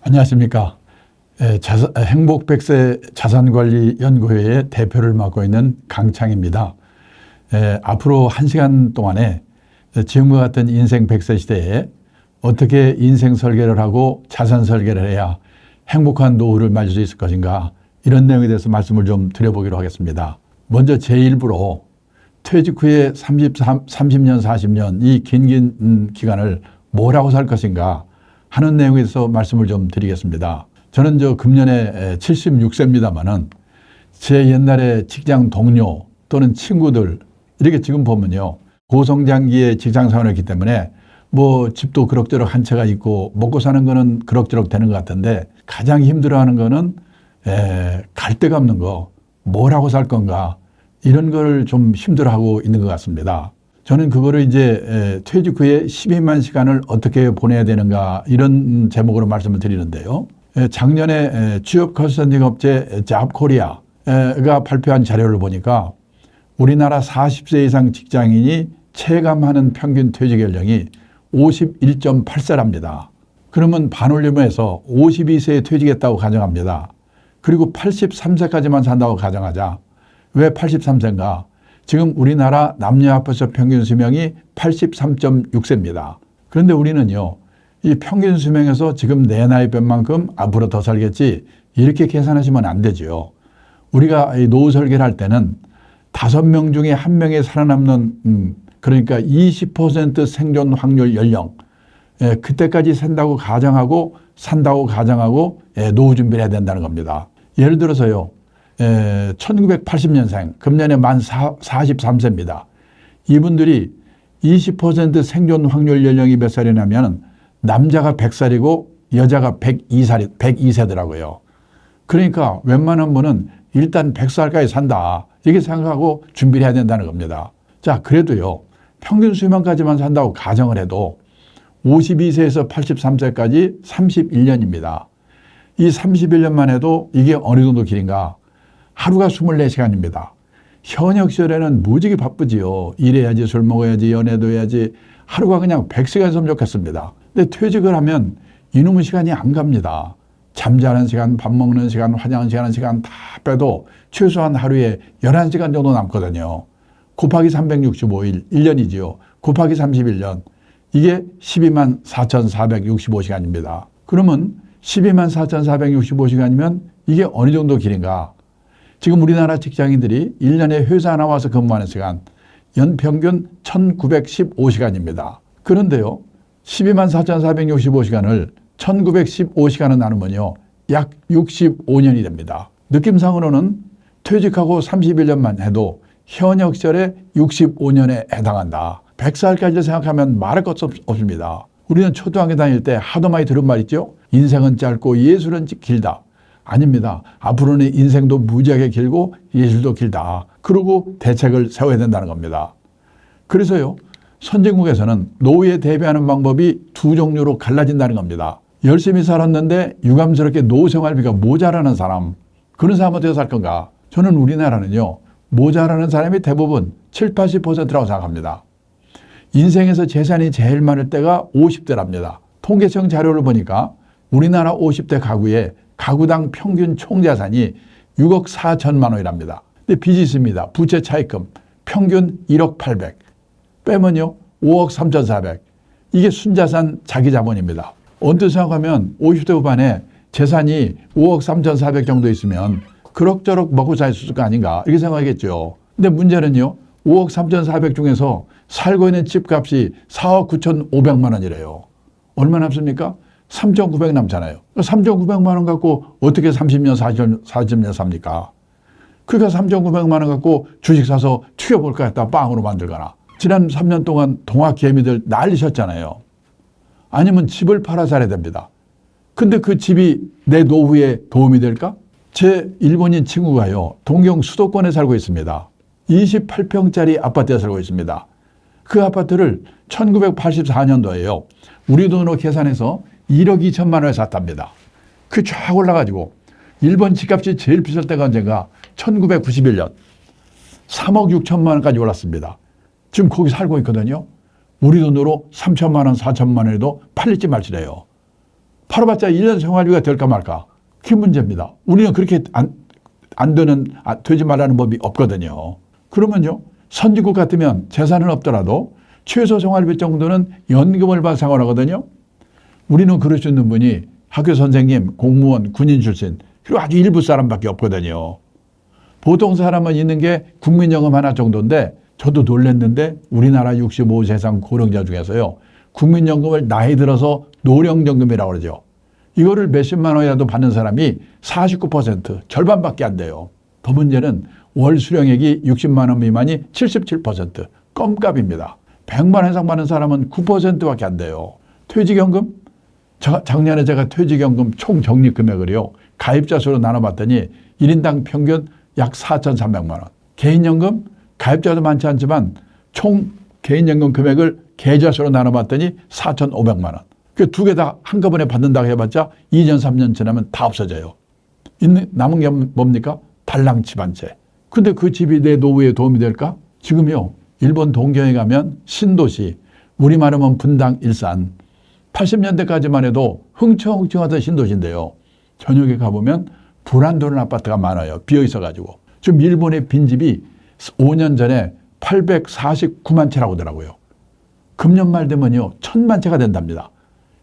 안녕하십니까. 행복100세 자산관리연구회의 대표를 맡고 있는 강창입니다. 앞으로 1시간 동안에 지금과 같은 인생 100세 시대에 어떻게 인생 설계를 하고 자산 설계를 해야 행복한 노후를 맞을 수 있을 것인가, 이런 내용에 대해서 말씀을 좀 드려보기로 하겠습니다. 먼저 제1부로 퇴직 후에 30년, 40년 이 긴 기간을 뭘 하고 살 것인가 하는 내용에 대해서 말씀을 좀 드리겠습니다. 저는 금년에 76세입니다만은 제 옛날에 직장 동료 또는 친구들 이렇게 지금 보면요, 고성장기의 직장 생활을 했기 때문에 뭐 집도 그럭저럭 한 채가 있고 먹고 사는 거는 그럭저럭 되는 것 같은데, 가장 힘들어하는 거는 갈 데가 없는 거, 뭘 하고 살 건가, 이런 걸 좀 힘들어하고 있는 것 같습니다. 저는 그거를 이제 퇴직 후에 12만 시간을 어떻게 보내야 되는가, 이런 제목으로 말씀을 드리는데요. 작년에 취업 컨설팅 업체 잡코리아가 발표한 자료를 보니까 우리나라 40세 이상 직장인이 체감하는 평균 퇴직 연령이 51.8세랍니다. 그러면 반올림해서 52세에 퇴직했다고 가정합니다. 그리고 83세까지만 산다고 가정하자. 왜 83세인가? 지금 우리나라 남녀 합해서 평균 수명이 83.6세입니다. 그런데 우리는요, 이 평균 수명에서 지금 내 나이 뺀 만큼 앞으로 더 살겠지, 이렇게 계산하시면 안 되죠. 우리가 노후 설계를 할 때는 5명 중에 1명이 살아남는, 그러니까 20% 생존 확률 연령, 그때까지 산다고 가정하고 노후 준비를 해야 된다는 겁니다. 예를 들어서요, 1980년생, 금년에 만 43세입니다. 이분들이 20% 생존 확률 연령이 몇 살이냐면 남자가 100살이고 여자가 102세더라고요. 그러니까 웬만한 분은 일단 100살까지 산다, 이렇게 생각하고 준비를 해야 된다는 겁니다. 자, 그래도요, 평균 수명까지만 산다고 가정을 해도 52세에서 83세까지 31년입니다. 이 31년만 해도 이게 어느 정도 길인가? 하루가 24시간입니다. 현역 시절에는 무지개 바쁘지요. 일해야지, 술 먹어야지, 연애도 해야지, 하루가 그냥 100시간이었으면 좋겠습니다. 근데 퇴직을 하면 이놈의 시간이 안 갑니다. 잠자는 시간, 밥 먹는 시간, 화장실 하는 시간 다 빼도 최소한 하루에 11시간 정도 남거든요. 곱하기 365일, 1년이지요. 곱하기 31년, 이게 12만 4,465시간입니다. 그러면 12만 4,465시간이면 이게 어느 정도 길인가? 지금 우리나라 직장인들이 1년에 회사 나와서 근무하는 시간 연평균 1915시간입니다. 그런데요, 12만 4,465시간을 1915시간을 나누면요, 약 65년이 됩니다. 느낌상으로는 퇴직하고 31년만 해도 현역 시절에 65년에 해당한다. 100살까지 생각하면 말할 것 없습니다. 우리는 초등학교 다닐 때 하도 많이 들은 말 있죠? 인생은 짧고 예술은 길다. 아닙니다. 앞으로는 인생도 무지하게 길고 예술도 길다. 그러고 대책을 세워야 된다는 겁니다. 그래서요, 선진국에서는 노후에 대비하는 방법이 두 종류로 갈라진다는 겁니다. 열심히 살았는데 유감스럽게 노후 생활비가 모자라는 사람, 그런 사람은 어떻게 살 건가? 저는 우리나라는요, 모자라는 사람이 대부분 70, 80%라고 생각합니다. 인생에서 재산이 제일 많을 때가 50대랍니다. 통계청 자료를 보니까 우리나라 50대 가구에 가구당 평균 총자산이 6억 4천만 원이랍니다. 근데 빚이 있습니다. 부채 차입금 평균 1억 800, 빼면요 5억 3,400. 이게 순자산 자기 자본입니다. 언뜻 생각하면 50대 후반에 재산이 5억 3,400 정도 있으면 그럭저럭 먹고 살 수 있을 거 아닌가, 이렇게 생각하겠죠. 근데 문제는요, 5억 3,400 중에서 살고 있는 집값이 4억 9,500만 원이래요. 얼마 남습니까? 3,900 남잖아요. 3,900만 원 갖고 어떻게 30년, 40년 삽니까? 그러니까 3,900만 원 갖고 주식 사서 튀겨볼까 했다 빵으로 만들거나. 지난 3년 동안 동학개미들 난리셨잖아요. 아니면 집을 팔아 살아야 됩니다. 근데 그 집이 내 노후에 도움이 될까? 제 일본인 친구가요, 동경 수도권에 살고 있습니다. 28평짜리 아파트에 살고 있습니다. 그 아파트를 1984년도에요. 우리 돈으로 계산해서 1억 2천만 원에 샀답니다. 그 쫙 올라가지고 일본 집값이 제일 비쌀 때가 언젠가 1991년 3억 6천만 원까지 올랐습니다. 지금 거기 살고 있거든요. 우리 돈으로 3천만 원, 4천만 원에도 팔릴지 말지래요. 팔아봤자 1년 생활비가 될까 말까. 그게 문제입니다. 우리는 그렇게 되지 말라는 법이 없거든요. 그러면요, 선진국 같으면 재산은 없더라도 최소 생활비 정도는 연금을 받아 생활하거든요. 우리는 그럴 수 있는 분이 학교 선생님, 공무원, 군인 출신, 그리고 아주 일부 사람밖에 없거든요. 보통 사람은 있는 게 국민연금 하나 정도인데, 저도 놀랐는데 우리나라 65세 이상 고령자 중에서요, 국민연금을 나이 들어서 노령연금이라고 그러죠. 이거를 몇십만 원이라도 받는 사람이 49%, 절반밖에 안 돼요. 더 문제는 월 수령액이 60만 원 미만이 77%, 껌값입니다. 100만 원 이상 받는 사람은 9%밖에 안 돼요. 퇴직연금? 작년에 제가 퇴직연금 총 적립 금액을요, 가입자 수로 나눠봤더니 1인당 평균 약 4,300만 원. 개인연금? 가입자도 많지 않지만 총 개인연금 금액을 계좌 수로 나눠봤더니 4,500만 원. 그 두 개 다 한꺼번에 받는다고 해봤자 2년, 3년 지나면 다 없어져요. 남은 게 뭡니까? 달랑 집 한 채. 근데 그 집이 내 노후에 도움이 될까? 지금요, 일본 동경에 가면 신도시, 우리 말하면 분당, 일산, 80년대까지만 해도 흥청흥청하던 신도시인데요. 저녁에 가보면 불안 도는 아파트가 많아요. 비어 있어가지고. 지금 일본의 빈집이 5년 전에 849만 채라고 하더라고요. 금년 말 되면요, 1,000만 채가 된답니다.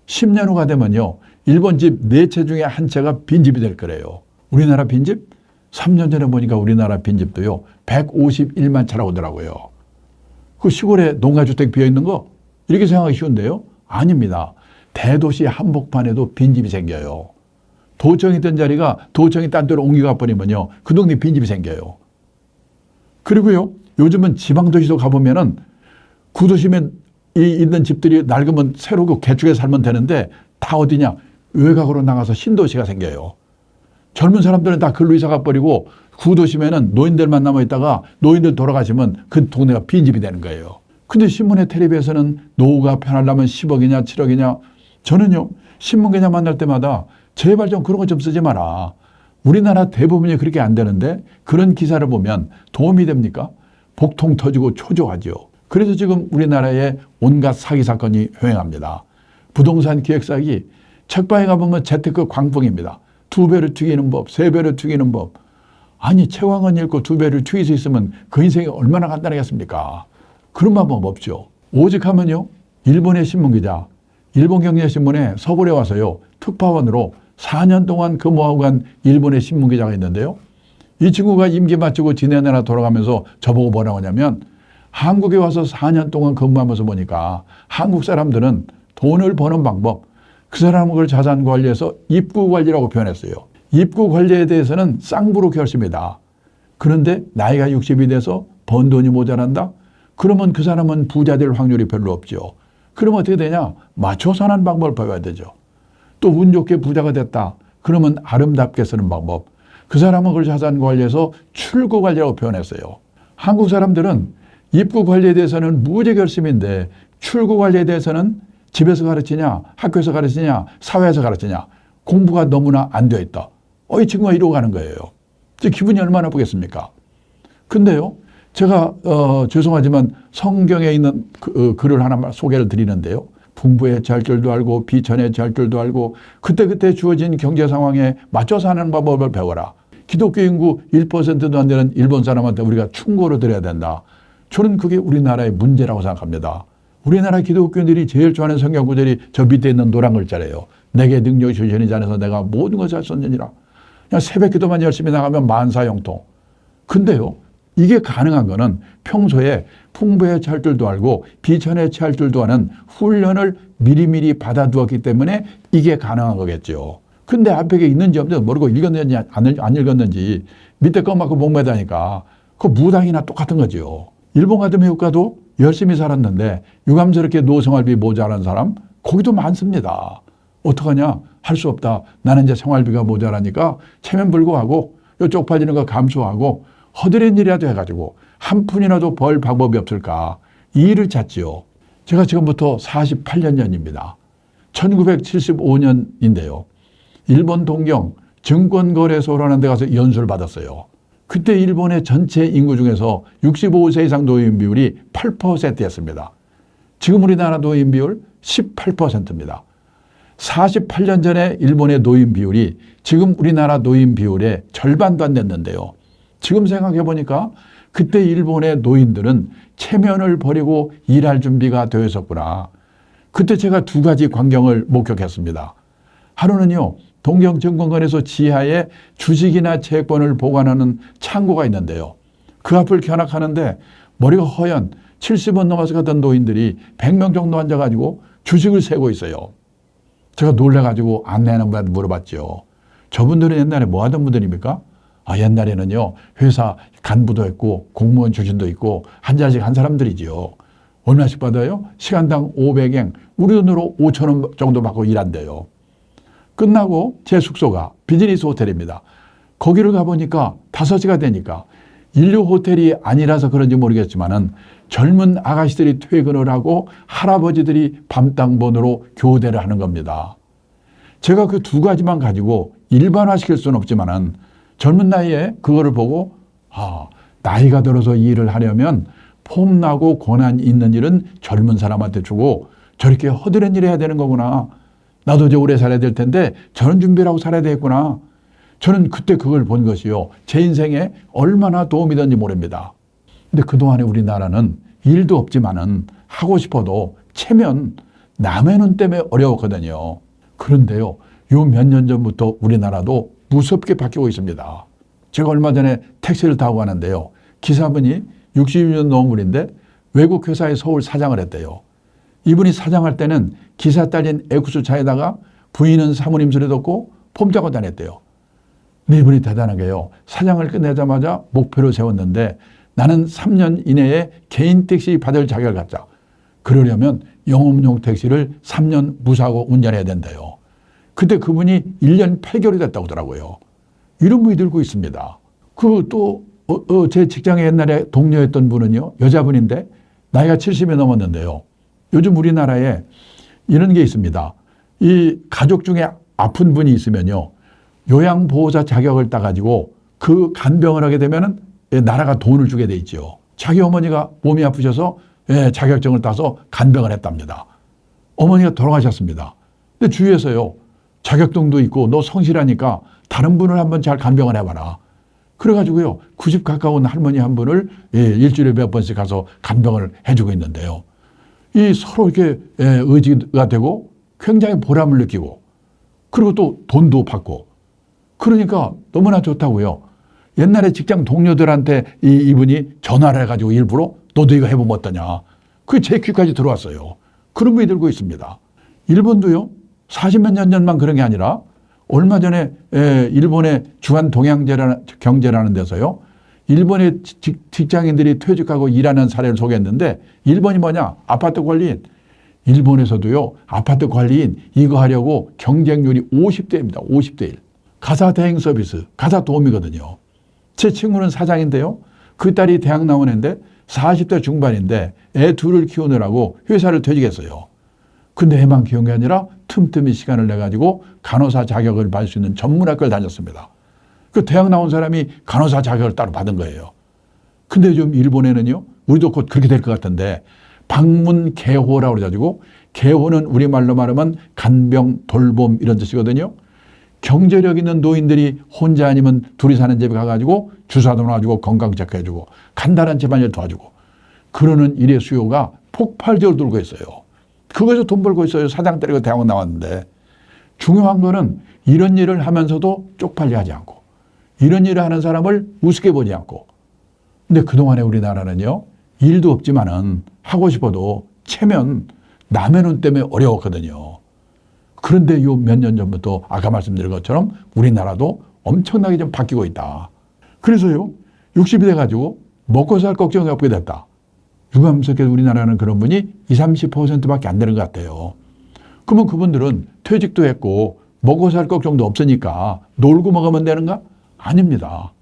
10년 후가 되면요, 일본 집 4채 중에 1채가 빈집이 될 거래요. 우리나라 빈집? 3년 전에 보니까 우리나라 빈집도요, 151만 채라고 하더라고요. 그 시골에 농가주택 비어있는 거? 이렇게 생각하기 쉬운데요? 아닙니다. 대도시 한복판에도 빈집이 생겨요. 도청이 있던 자리가 도청이 딴 데로 옮겨가 버리면요, 그 동네 빈집이 생겨요. 그리고요, 요즘은 지방도시도 가보면은 구도심에 있는 집들이 낡으면 새로 그 개축해 살면 되는데 다 어디냐? 외곽으로 나가서 신도시가 생겨요. 젊은 사람들은 다 글로 이사 가버리고 구도심에는 노인들만 남아있다가 노인들 돌아가시면 그 동네가 빈집이 되는 거예요. 근데 신문에 텔레비에서는 노후가 편하려면 10억이냐 7억이냐. 저는요, 신문 기자 만날 때마다 제발 좀 그런 거 좀 쓰지 마라. 우리나라 대부분이 그렇게 안 되는데 그런 기사를 보면 도움이 됩니까? 복통 터지고 초조하죠. 그래서 지금 우리나라에 온갖 사기 사건이 횡행합니다. 부동산 기획 사기, 책방에 가보면 재테크 광풍입니다. 2배를 튀기는 법, 3배를 튀기는 법. 아니, 채광은 읽고 2배를 튀길 수 있으면 그 인생이 얼마나 간단하겠습니까? 그런 방법 없죠. 오직 하면요, 일본의 신문기자, 일본경제신문에 서울에 와서요, 특파원으로 4년 동안 근무하고 간 일본의 신문기자가 있는데요. 이 친구가 임기 마치고 지네 나라 돌아가면서 저보고 뭐라고 하냐면, 한국에 와서 4년 동안 근무하면서 보니까 한국 사람들은 돈을 버는 방법, 그 사람을 자산 관리해서 입구 관리라고 표현했어요. 입구 관리에 대해서는 쌍부로 결심이다. 그런데 나이가 60이 돼서 번 돈이 모자란다? 그러면 그 사람은 부자 될 확률이 별로 없죠. 그러면 어떻게 되냐? 맞춰 사는 방법을 배워야 되죠. 또 운 좋게 부자가 됐다. 그러면 아름답게 쓰는 방법. 그 사람은 그걸 자산 관리해서 출구 관리라고 표현했어요. 한국 사람들은 입구 관리에 대해서는 무지 결심인데 출구 관리에 대해서는 집에서 가르치냐, 학교에서 가르치냐, 사회에서 가르치냐, 공부가 너무나 안 되어 있다. 이 친구가 이러고 가는 거예요. 기분이 얼마나 나쁘겠습니까? 근데요, 제가 죄송하지만 성경에 있는 글을 하나 소개를 드리는데요. 풍부의 잘 줄도 알고 비천의 잘 줄도 알고 그때그때 주어진 경제 상황에 맞춰 사는 방법을 배워라. 기독교 인구 1%도 안 되는 일본 사람한테 우리가 충고를 드려야 된다. 저는 그게 우리나라의 문제라고 생각합니다. 우리나라 기독교인들이 제일 좋아하는 성경 구절이 저 밑에 있는 노란 글자래요. 내게 능력이 주시니 자에서 내가 모든 것을 할 수 없느니라. 그냥 새벽 기도만 열심히 나가면 만사형통. 근데요, 이게 가능한 거는 평소에 풍부에 찰 줄도 알고 비천에 찰 줄도 아는 훈련을 미리미리 받아두었기 때문에 이게 가능한 거겠죠. 근데 앞에 있는지 없는지 모르고 읽었는지 안 읽었는지 밑에 거 맞고 목매다니까 그 무당이나 똑같은 거죠. 일본 가도 미국 가도 열심히 살았는데 유감스럽게 노생활비 모자란 사람 거기도 많습니다. 어떡하냐? 할 수 없다. 나는 이제 생활비가 모자라니까 체면 불구하고 쪽팔리는 거 감수하고 허드렛 일이라도 해가지고 한 푼이라도 벌 방법이 없을까? 이 일을 찾지요. 제가 지금부터 48년 전입니다. 1975년인데요. 일본 동경 증권거래소라는 데 가서 연수를 받았어요. 그때 일본의 전체 인구 중에서 65세 이상 노인 비율이 8%였습니다. 지금 우리나라 노인 비율 18%입니다. 48년 전에 일본의 노인 비율이 지금 우리나라 노인 비율의 절반도 안 됐는데요. 지금 생각해 보니까 그때 일본의 노인들은 체면을 버리고 일할 준비가 되어 있었구나. 그때 제가 두 가지 광경을 목격했습니다. 하루는요, 동경증권관에서 지하에 주식이나 채권을 보관하는 창고가 있는데요. 그 앞을 견학하는데 머리가 허연 70은 넘어서 가던 노인들이 100명 정도 앉아가지고 주식을 세고 있어요. 제가 놀래가지고 안내하는 분한테 물어봤죠. 저분들은 옛날에 뭐 하던 분들입니까? 옛날에는요, 회사 간부도 했고 공무원 출신도 있고 한 자리씩 한 사람들이지요. 얼마씩 받아요? 시간당 500엔, 우리 돈으로 5,000원 정도 받고 일한대요. 끝나고 제 숙소가 비즈니스 호텔입니다. 거기를 가보니까 5시가 되니까 인류 호텔이 아니라서 그런지 모르겠지만은 젊은 아가씨들이 퇴근을 하고 할아버지들이 밤땅번으로 교대를 하는 겁니다. 제가 그 두 가지만 가지고 일반화시킬 수는 없지만은 젊은 나이에 그거를 보고 나이가 들어서 이 일을 하려면 폼나고 고난 있는 일은 젊은 사람한테 주고 저렇게 허드렛 일을 해야 되는 거구나. 나도 이제 오래 살아야 될 텐데 저런 준비를 하고 살아야 되겠구나. 저는 그때 그걸 본 것이요. 제 인생에 얼마나 도움이 되는지 모릅니다. 근데 그동안에 우리나라는 일도 없지만은 하고 싶어도 체면 남의 눈 때문에 어려웠거든요. 그런데요, 요 몇 년 전부터 우리나라도 무섭게 바뀌고 있습니다. 제가 얼마 전에 택시를 타고 가는데요. 기사분이 60년 넘은 분인데 외국 회사의 서울 사장을 했대요. 이분이 사장할 때는 기사 딸린 에쿠스 차에다가 부인은 사모님 소리 듣고 폼 잡고 다녔대요. 근데 이분이 대단한 게요. 사장을 끝내자마자 목표를 세웠는데 나는 3년 이내에 개인 택시 받을 자격을 갖자. 그러려면 영업용 택시를 3년 무사고 운전해야 된대요. 그때 그분이 1년 8개월이 됐다고 하더라고요. 이런 분이 들고 있습니다. 제 직장에 옛날에 동료였던 분은요. 여자분인데 나이가 70이 넘었는데요. 요즘 우리나라에 이런 게 있습니다. 이 가족 중에 아픈 분이 있으면요. 요양보호사 자격을 따가지고 그 간병을 하게 되면은 나라가 돈을 주게 돼 있죠. 자기 어머니가 몸이 아프셔서 자격증을 따서 간병을 했답니다. 어머니가 돌아가셨습니다. 근데 주위에서요. 자격증도 있고 너 성실하니까 다른 분을 한번 잘 간병을 해봐라. 그래가지고요. 90 가까운 할머니 한 분을 일주일에 몇 번씩 가서 간병을 해주고 있는데요. 이 서로 이렇게 의지가 되고 굉장히 보람을 느끼고 그리고 또 돈도 받고 그러니까 너무나 좋다고요. 옛날에 직장 동료들한테 이분이 전화를 해가지고 일부러 너도 이거 해보면 어떠냐. 그게 제 귀까지 들어왔어요. 그런 분이 들고 있습니다. 일본도요. 40몇 년 전만 그런 게 아니라 얼마 전에 일본의 주한 동양경제라는 데서요. 일본의 직장인들이 퇴직하고 일하는 사례를 소개했는데 일본이 뭐냐? 아파트 관리인. 일본에서도요. 아파트 관리인 이거 하려고 경쟁률이 50대입니다. 50대 1. 가사 대행 서비스, 가사 도우미거든요. 제 친구는 사장인데요. 그 딸이 대학 나온 애인데 40대 중반인데 애 둘을 키우느라고 회사를 퇴직했어요. 근데 애만 키운 게 아니라 틈틈이 시간을 내가지고 간호사 자격을 받을 수 있는 전문학교를 다녔습니다. 그 대학 나온 사람이 간호사 자격을 따로 받은 거예요. 근데 좀 일본에는요. 우리도 곧 그렇게 될 것 같은데 방문개호라고 그래가지고 개호는 우리말로 말하면 간병, 돌봄 이런 뜻이거든요. 경제력 있는 노인들이 혼자 아니면 둘이 사는 집에 가가지고 주사도 놔주고 건강 체크해주고 간단한 집안일 도와주고 그러는 일의 수요가 폭발적으로 들고 있어요. 그거에서 돈 벌고 있어요. 사장 때리고 대학원 나왔는데 중요한 거는 이런 일을 하면서도 쪽팔려 하지 않고 이런 일을 하는 사람을 우습게 보지 않고 근데 그동안에 우리나라는요. 일도 없지만은 하고 싶어도 체면 남의 눈 때문에 어려웠거든요. 그런데 요 몇 년 전부터 아까 말씀드린 것처럼 우리나라도 엄청나게 좀 바뀌고 있다. 그래서요. 60이 돼가지고 먹고 살 걱정이 없게 됐다. 유감스럽게 우리나라는 그런 분이 20, 30%밖에 안 되는 것 같아요. 그러면 그분들은 퇴직도 했고 먹고 살 걱정도 없으니까 놀고 먹으면 되는가? 아닙니다.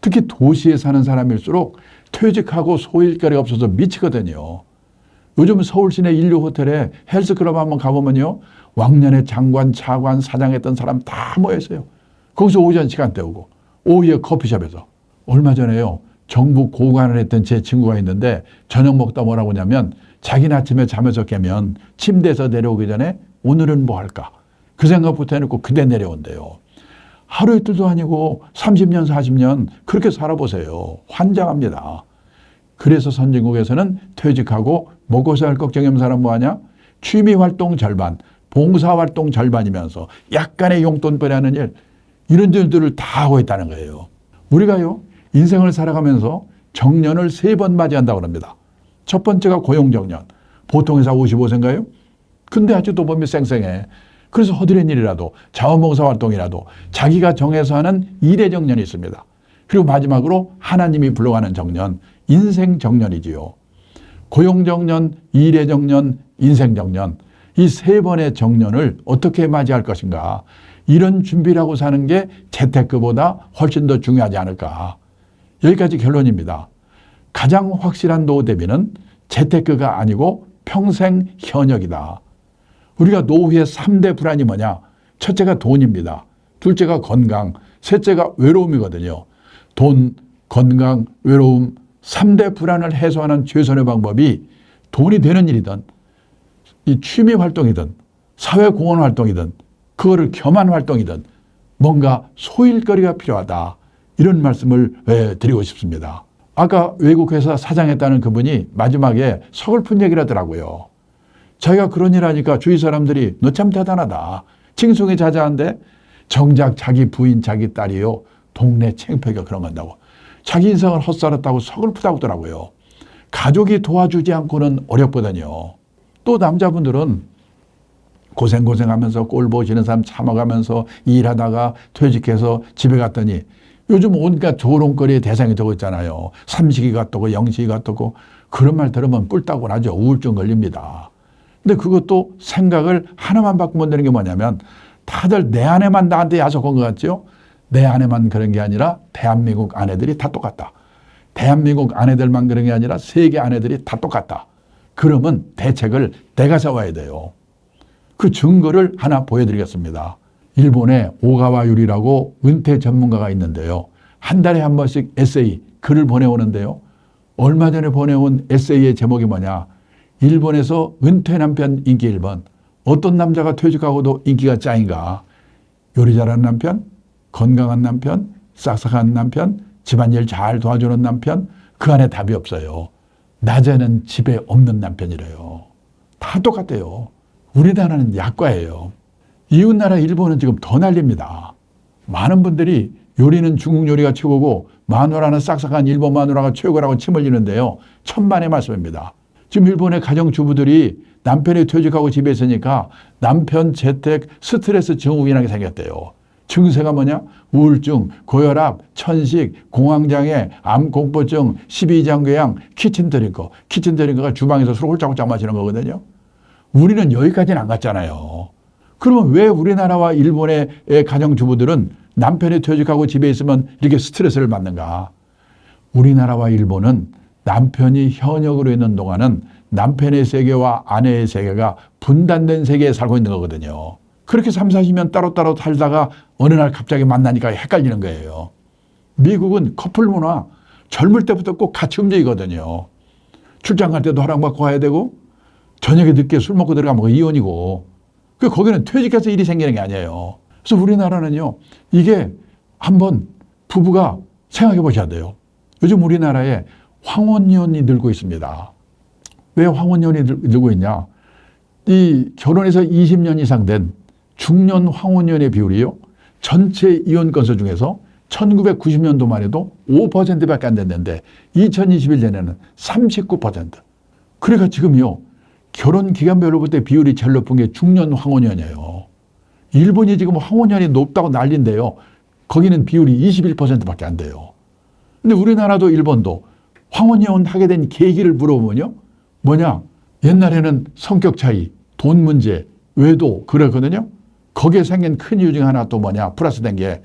특히 도시에 사는 사람일수록 퇴직하고 소일거리가 없어서 미치거든요. 요즘 서울 시내 인류 호텔에 헬스클럽 한번 가보면요. 왕년에 장관, 차관, 사장했던 사람 다 모여있어요. 거기서 오전 시간 때우고 오후에 커피숍에서 얼마 전에요. 정부 고관을 했던 제 친구가 있는데 저녁 먹다 뭐라고 하냐면 자기는 아침에 잠에서 깨면 침대에서 내려오기 전에 오늘은 뭐 할까? 그 생각부터 해놓고 그대 내려온대요. 하루 이틀도 아니고 30년, 40년 그렇게 살아보세요. 환장합니다. 그래서 선진국에서는 퇴직하고 먹고 살 걱정이 없는 사람 뭐하냐? 취미활동 절반, 봉사활동 절반이면서 약간의 용돈벌이 하는 일, 이런 일들을 다 하고 있다는 거예요. 우리가요, 인생을 살아가면서 정년을 3번 맞이한다고 합니다. 첫 번째가 고용정년. 보통 회사 55세인가요? 근데 아직도 보면 쌩쌩해. 그래서 허드렛 일이라도 자원봉사활동이라도 자기가 정해서 하는 일의 정년이 있습니다. 그리고 마지막으로 하나님이 불러가는 정년, 인생 정년이지요. 고용정년, 일의 정년, 인생 정년, 이 3번의 정년을 어떻게 맞이할 것인가, 이런 준비를 하고 사는 게 재테크보다 훨씬 더 중요하지 않을까. 여기까지 결론입니다. 가장 확실한 노후 대비는 재테크가 아니고 평생 현역이다. 우리가 노후의 3대 불안이 뭐냐? 첫째가 돈입니다. 둘째가 건강, 셋째가 외로움이거든요. 돈, 건강, 외로움, 3대 불안을 해소하는 최선의 방법이 돈이 되는 일이든 이 취미 활동이든 사회공헌 활동이든 그거를 겸한 활동이든 뭔가 소일거리가 필요하다. 이런 말씀을 드리고 싶습니다. 아까 외국 회사 사장했다는 그분이 마지막에 서글픈 얘기를 하더라고요. 자기가 그런 일 하니까 주위 사람들이 너 참 대단하다. 칭송이 자자한데 정작 자기 부인, 자기 딸이요. 동네 창피하게 그런 거 한다고. 자기 인생을 헛살았다고 서글프다고 하더라고요. 가족이 도와주지 않고는 어렵거든요. 또 남자분들은 고생하면서 꼴 보시는 사람 참아가면서 일하다가 퇴직해서 집에 갔더니 요즘 온갖 조롱거리의 대상이 되고 있잖아요. 삼식이가 뜨고 영식이가 뜨고 그런 말 들으면 뿔따고 나죠. 우울증 걸립니다. 근데 그것도 생각을 하나만 바꾸면 되는 게 뭐냐면 다들 내 아내만 나한테 야속한 것 같죠? 내 아내만 그런 게 아니라 대한민국 아내들이 다 똑같다. 대한민국 아내들만 그런 게 아니라 세계 아내들이 다 똑같다. 그러면 대책을 내가 세워야 돼요. 그 증거를 하나 보여드리겠습니다. 일본의 오가와 유리라고 은퇴 전문가가 있는데요. 한 달에 한 번씩 에세이, 글을 보내오는데요. 얼마 전에 보내온 에세이의 제목이 뭐냐? 일본에서 은퇴 남편 인기 1번. 어떤 남자가 퇴직하고도 인기가 짱인가? 요리 잘하는 남편, 건강한 남편, 싹싹한 남편, 집안일 잘 도와주는 남편, 그 안에 답이 없어요. 낮에는 집에 없는 남편이래요. 다 똑같아요. 우리나라는 약과예요. 이웃나라 일본은 지금 더 난립니다. 많은 분들이 요리는 중국 요리가 최고고 마누라는 싹싹한 일본 마누라가 최고라고 침 흘리는데요. 천만의 말씀입니다. 지금 일본의 가정주부들이 남편이 퇴직하고 집에 있으니까 남편 재택 스트레스 증후군이 나게 생겼대요. 증세가 뭐냐? 우울증, 고혈압, 천식, 공황장애, 암공포증, 십이장궤양, 키친드링커. 키친드링커가 주방에서 술 홀짝홀짝 마시는 거거든요. 우리는 여기까지는 안 갔잖아요. 그러면 왜 우리나라와 일본의 가정주부들은 남편이 퇴직하고 집에 있으면 이렇게 스트레스를 받는가? 우리나라와 일본은 남편이 현역으로 있는 동안은 남편의 세계와 아내의 세계가 분단된 세계에 살고 있는 거거든요. 그렇게 3, 40년 따로따로 살다가 어느 날 갑자기 만나니까 헷갈리는 거예요. 미국은 커플 문화, 젊을 때부터 꼭 같이 움직이거든요. 출장 갈 때도 허락받고 가야 되고 저녁에 늦게 술 먹고 들어가면 이혼이고 거기는 퇴직해서 일이 생기는 게 아니에요. 그래서 우리나라는요. 이게 한번 부부가 생각해 보셔야 돼요. 요즘 우리나라에 황혼연이 늘고 있습니다. 왜 황혼연이 늘고 있냐? 이 결혼해서 20년 이상 된 중년 황혼연의 비율이요. 전체 이혼 건수 중에서 1990년도만 해도 5%밖에 안 됐는데 2021년에는 39%. 그러니까 지금요. 결혼 기간별로 볼 때 비율이 제일 높은 게 중년 황혼연이에요. 일본이 지금 황혼연이 높다고 난리인데요. 거기는 비율이 21%밖에 안 돼요. 근데 우리나라도 일본도 황혼연 하게 된 계기를 물어보면요. 뭐냐? 옛날에는 성격 차이, 돈 문제, 외도 그랬거든요. 거기에 생긴 큰 이유 중에 하나 또 뭐냐? 플러스 된 게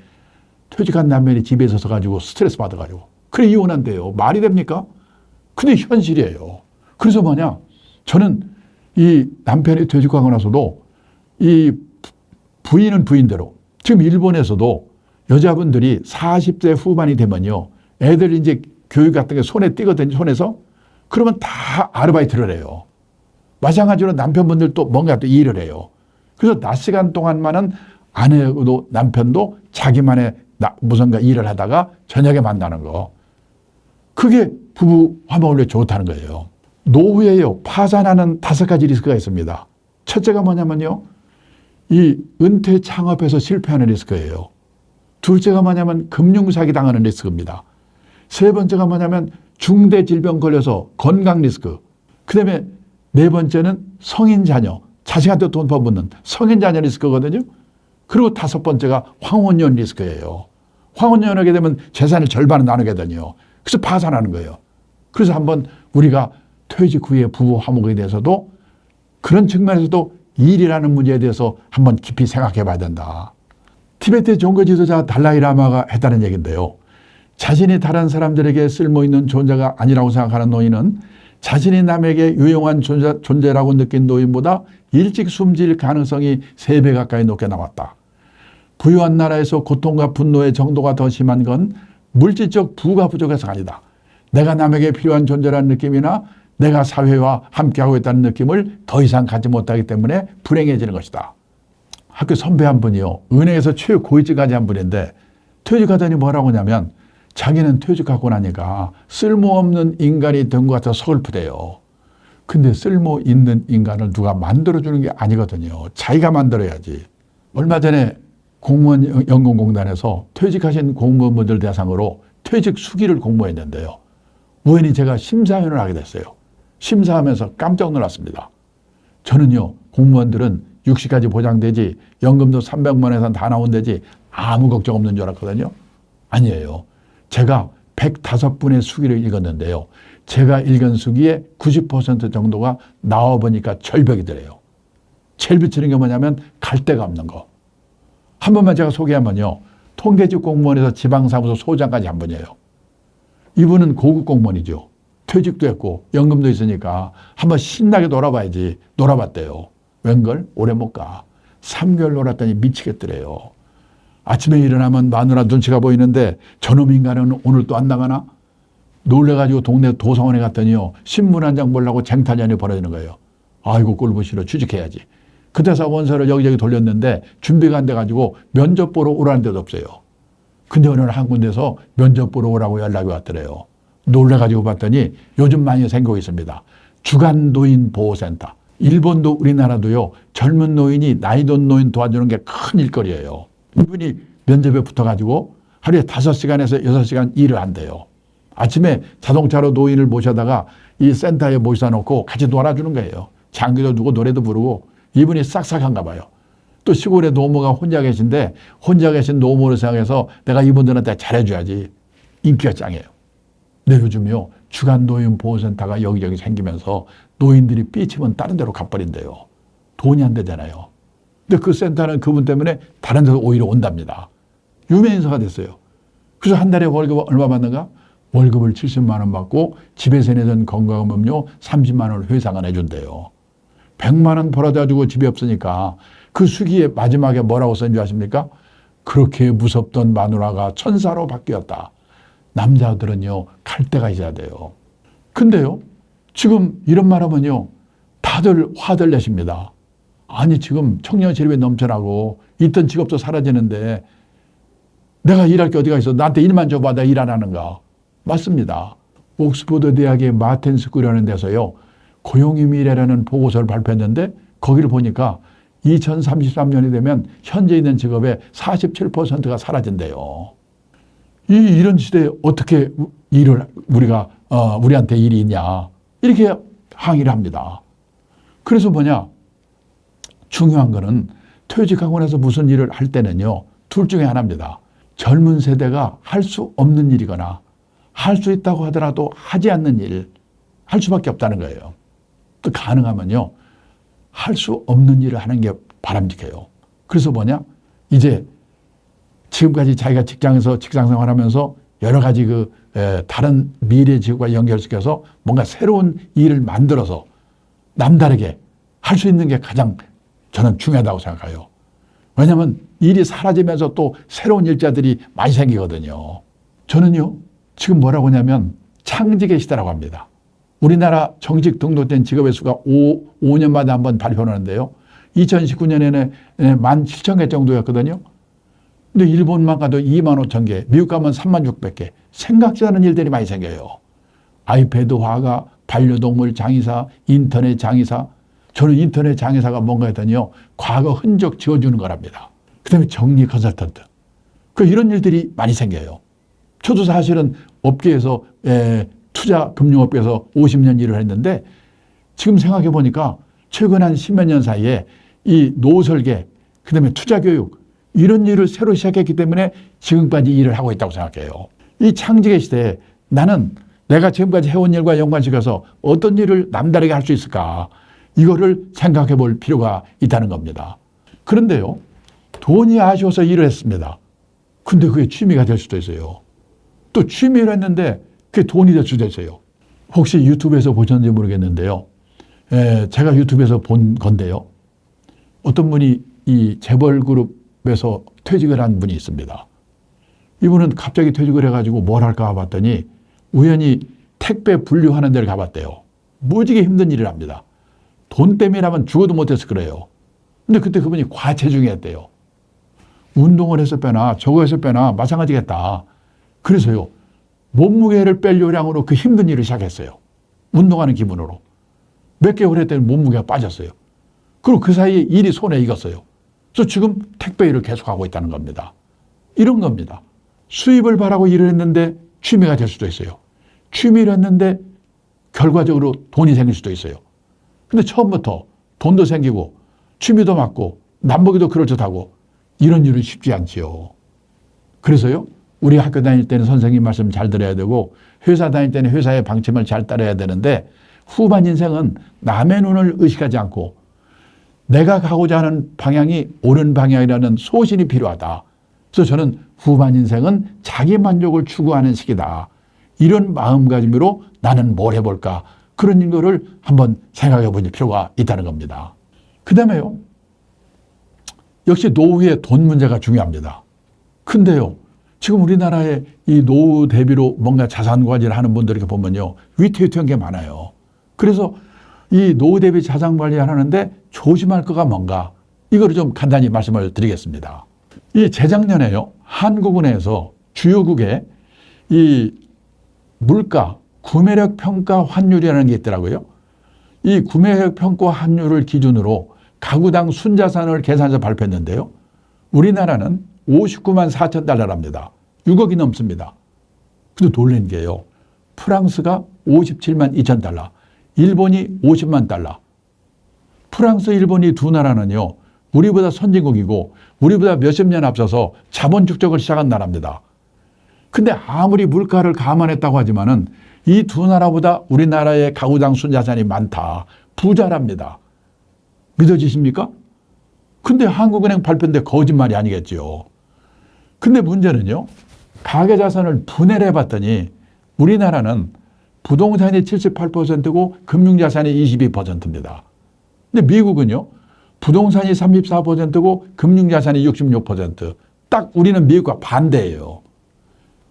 퇴직한 남편이 집에 있어서 가지고 스트레스 받아가지고 그래 이혼한대요. 말이 됩니까? 근데 현실이에요. 그래서 뭐냐? 저는 이 남편이 퇴직하고 나서도 이 부인은 부인대로 지금 일본에서도 여자분들이 40대 후반이 되면요. 애들 이제 교육 같은 게 손에 띄거든요. 손에서. 그러면 다 아르바이트를 해요. 마찬가지로 남편분들도 뭔가 또 일을 해요. 그래서 낮 시간 동안만은 아내도 남편도 자기만의 무슨가 일을 하다가 저녁에 만나는 거. 그게 부부 화목을 위해 좋다는 거예요. 노후에요, 파산하는 5가지 리스크가 있습니다. 첫째가 뭐냐면요, 이 은퇴 창업에서 실패하는 리스크예요. 둘째가 뭐냐면 금융사기 당하는 리스크입니다. 세 번째가 뭐냐면 중대 질병 걸려서 건강 리스크. 그 다음에 네 번째는 성인 자녀, 자식한테 돈 퍼붓는 성인 자녀 리스크거든요. 그리고 다섯 번째가 황혼연 리스크예요. 황혼연하게 되면 재산을 절반은 나누게 되요. 그래서 파산하는 거예요. 그래서 한번 우리가 퇴직 후에 부부 화목에 대해서도 그런 측면에서도 일이라는 문제에 대해서 한번 깊이 생각해 봐야 된다. 티베트의 종교 지도자 달라이라마가 했다는 얘기인데요. 자신이 다른 사람들에게 쓸모있는 존재가 아니라고 생각하는 노인은 자신이 남에게 유용한 존재라고 느낀 노인보다 일찍 숨질 가능성이 3배 가까이 높게 나왔다. 부유한 나라에서 고통과 분노의 정도가 더 심한 건 물질적 부가 부족해서가 아니다. 내가 남에게 필요한 존재라는 느낌이나 내가 사회와 함께하고 있다는 느낌을 더 이상 갖지 못하기 때문에 불행해지는 것이다. 학교 선배 한 분이요, 은행에서 최고위직까지 한 분인데 퇴직하더니 뭐라고 하냐면 자기는 퇴직하고 나니까 쓸모없는 인간이 된 것 같아서 서글프대요. 근데 쓸모 있는 인간을 누가 만들어주는 게 아니거든요. 자기가 만들어야지. 얼마 전에 공무원 연금공단에서 퇴직하신 공무원분들 대상으로 퇴직 수기를 공모했는데요. 우연히 제가 심사위원을 하게 됐어요. 심사하면서 깜짝 놀랐습니다. 저는요, 공무원들은 60까지 보장되지, 연금도 300만 원에서 다 나온다지 아무 걱정 없는 줄 알았거든요. 아니에요. 제가 105분의 수기를 읽었는데요. 제가 읽은 수기의 90% 정도가 나와보니까 절벽이더래요. 제일 비치는 게 뭐냐면 갈 데가 없는 거. 한 번만 제가 소개하면요, 통계직 공무원에서 지방사무소 소장까지 한 분이에요. 이분은 고급 공무원이죠. 퇴직도 했고 연금도 있으니까 한번 신나게 놀아봐야지. 놀아봤대요. 웬걸? 오래 못 가. 3개월 놀았더니 미치겠더래요. 아침에 일어나면 마누라 눈치가 보이는데 저놈 인간은 오늘 또 안 나가나? 놀래가지고 동네 도서관에 갔더니요, 신문 한 장 보려고 쟁탈전이 벌어지는 거예요. 아이고 꼴보 싫어, 취직해야지. 그때서 원서를 여기저기 돌렸는데 준비가 안 돼가지고 면접 보러 오라는 데도 없어요. 근데 어느 날 한 군데서 면접 보러 오라고 연락이 왔더래요. 놀래가지고 봤더니 요즘 많이 생기고 있습니다. 주간 노인 보호센터. 일본도 우리나라도요, 젊은 노인이 나이 든 노인 도와주는 게 큰 일거리예요. 이분이 면접에 붙어가지고 하루에 5시간에서 6시간 일을 한대요. 아침에 자동차로 노인을 모셔다가 이 센터에 모셔 놓고 같이 놀아주는 거예요. 장기도 두고 노래도 부르고. 이분이 싹싹한가 봐요. 또 시골에 노모가 혼자 계신데 혼자 계신 노모를 생각해서 내가 이분들한테 잘해줘야지. 인기가 짱이에요. 근데 요즘요, 주간 노인 보호센터가 여기저기 생기면서 노인들이 삐치면 다른 데로 가버린대요. 돈이 안 되잖아요. 근데 그 센터는 그분 때문에 다른 데서 오히려 온답니다. 유명인사가 됐어요. 그래서 한 달에 월급 얼마 받는가? 월급을 70만 원 받고 집에서 내던 건강음료 30만 원을 회사가 내준대요. 100만 원 벌어다주고 집에 없으니까 그 수기에 마지막에 뭐라고 쓴 줄 아십니까? 그렇게 무섭던 마누라가 천사로 바뀌었다. 남자들은요, 갈 데가 있어야 돼요. 근데요, 지금 이런 말 하면요, 다들 화들 내십니다. 아니, 지금 청년 실업이 넘쳐나고 있던 직업도 사라지는데 내가 일할 게 어디가 있어? 나한테 일만 줘봐, 내가 일 안 하는가? 맞습니다. 옥스퍼드 대학의 마텐 스쿨이라는 데서요, 고용의 미래라는 보고서를 발표했는데 거기를 보니까 2033년이 되면 현재 있는 직업의 47%가 사라진대요. 이런 시대에 어떻게 우리한테 일이 있냐, 이렇게 항의를 합니다. 그래서 뭐냐, 중요한 거는 퇴직하고 나서 무슨 일을 할 때는요, 둘 중에 하나입니다. 젊은 세대가 할 수 없는 일이거나 할 수 있다고 하더라도 하지 않는 일, 할 수밖에 없다는 거예요. 또 가능하면요, 할 수 없는 일을 하는 게 바람직해요. 그래서 뭐냐, 이제 지금까지 자기가 직장에서 직장 생활하면서 여러 가지 다른 미래 직업과 연결시켜서 뭔가 새로운 일을 만들어서 남다르게 할 수 있는 게 가장 저는 중요하다고 생각해요. 왜냐하면 일이 사라지면서 또 새로운 일자들이 많이 생기거든요. 저는요, 지금 뭐라고 하냐면 창직의 시대라고 합니다. 우리나라 정식 등록된 직업의 수가 5년마다 한번 발표하는데요. 2019년에는 17,000개 정도였거든요. 근데 일본만 가도 25,000개, 미국 가면 36,000개. 생각지 않은 일들이 많이 생겨요. 아이패드 화가, 반려동물 장의사, 인터넷 장의사. 저는 인터넷 장의사가 뭔가 했더니요, 과거 흔적 지워주는 거랍니다. 그 다음에 정리 컨설턴트. 이런 일들이 많이 생겨요. 저도 사실은 업계에서, 투자 금융업계에서 50년 일을 했는데, 지금 생각해 보니까 최근 한 10몇 년 사이에 이 노후 설계, 그 다음에 투자 교육, 이런 일을 새로 시작했기 때문에 지금까지 일을 하고 있다고 생각해요. 이 창직의 시대에 나는 내가 지금까지 해온 일과 연관시켜서 어떤 일을 남다르게 할 수 있을까? 이거를 생각해 볼 필요가 있다는 겁니다. 그런데요, 돈이 아쉬워서 일을 했습니다. 근데 그게 취미가 될 수도 있어요. 또 취미를 했는데 그게 돈이 될 수도 있어요. 혹시 유튜브에서 보셨는지 모르겠는데요. 제가 유튜브에서 본 건데요. 어떤 분이 이 재벌그룹에서 퇴직을 한 분이 있습니다. 이분은 갑자기 퇴직을 해가지고 뭘 할까 봤더니 우연히 택배 분류하는 데를 가봤대요. 무지개 힘든 일을 합니다. 돈 때문이라면 죽어도 못해서 그래요. 근데 그때 그분이 과체중이었대요. 운동을 해서 빼나 저거 해서 빼나 마찬가지겠다. 그래서요, 몸무게를 뺄 요량으로 그 힘든 일을 시작했어요. 운동하는 기분으로. 몇 개월 했더니 몸무게가 빠졌어요. 그리고 그 사이에 일이 손에 익었어요. 그래서 지금 택배 일을 계속하고 있다는 겁니다. 이런 겁니다. 수입을 바라고 일을 했는데 취미가 될 수도 있어요. 취미를 했는데 결과적으로 돈이 생길 수도 있어요. 근데 처음부터 돈도 생기고 취미도 맞고 남보기도 그럴듯하고 이런 일은 쉽지 않지요. 그래서요, 우리 학교 다닐 때는 선생님 말씀 잘 들어야 되고 회사 다닐 때는 회사의 방침을 잘 따라야 되는데 후반 인생은 남의 눈을 의식하지 않고 내가 가고자 하는 방향이 옳은 방향이라는 소신이 필요하다. 그래서 저는 후반 인생은 자기 만족을 추구하는 시기다. 이런 마음가짐으로 나는 뭘 해볼까? 그런 거를 한번 생각해 볼 필요가 있다는 겁니다. 그 다음에요, 역시 노후의 돈 문제가 중요합니다. 근데요, 지금 우리나라의 이 노후 대비로 뭔가 자산 관리를 하는 분들 이렇게 보면요, 위태위태한 게 많아요. 그래서 이 노후 대비 자산 관리를 하는데 조심할 거가 뭔가, 이거를 좀 간단히 말씀을 드리겠습니다. 이 재작년에요, 한국은행에서 주요국의 이 물가, 구매력 평가 환율이라는 게 있더라고요. 이 구매력 평가 환율을 기준으로 가구당 순자산을 계산해서 발표했는데요. 우리나라는 59만 4천 달러랍니다. 6억이 넘습니다. 근데 놀란 게요, 프랑스가 57만 2천 달러, 일본이 50만 달러. 프랑스, 일본이 두 나라는요, 우리보다 선진국이고 우리보다 몇십 년 앞서서 자본 축적을 시작한 나라입니다. 근데 아무리 물가를 감안했다고 하지만은 이 두 나라보다 우리나라의 가구당 순자산이 많다. 부자랍니다. 믿어지십니까? 근데 한국은행 발표인데 거짓말이 아니겠지요. 근데 문제는요, 가계자산을 분해를 해봤더니 우리나라는 부동산이 78%고 금융자산이 22%입니다. 근데 미국은요, 부동산이 34%고 금융자산이 66%. 딱 우리는 미국과 반대예요.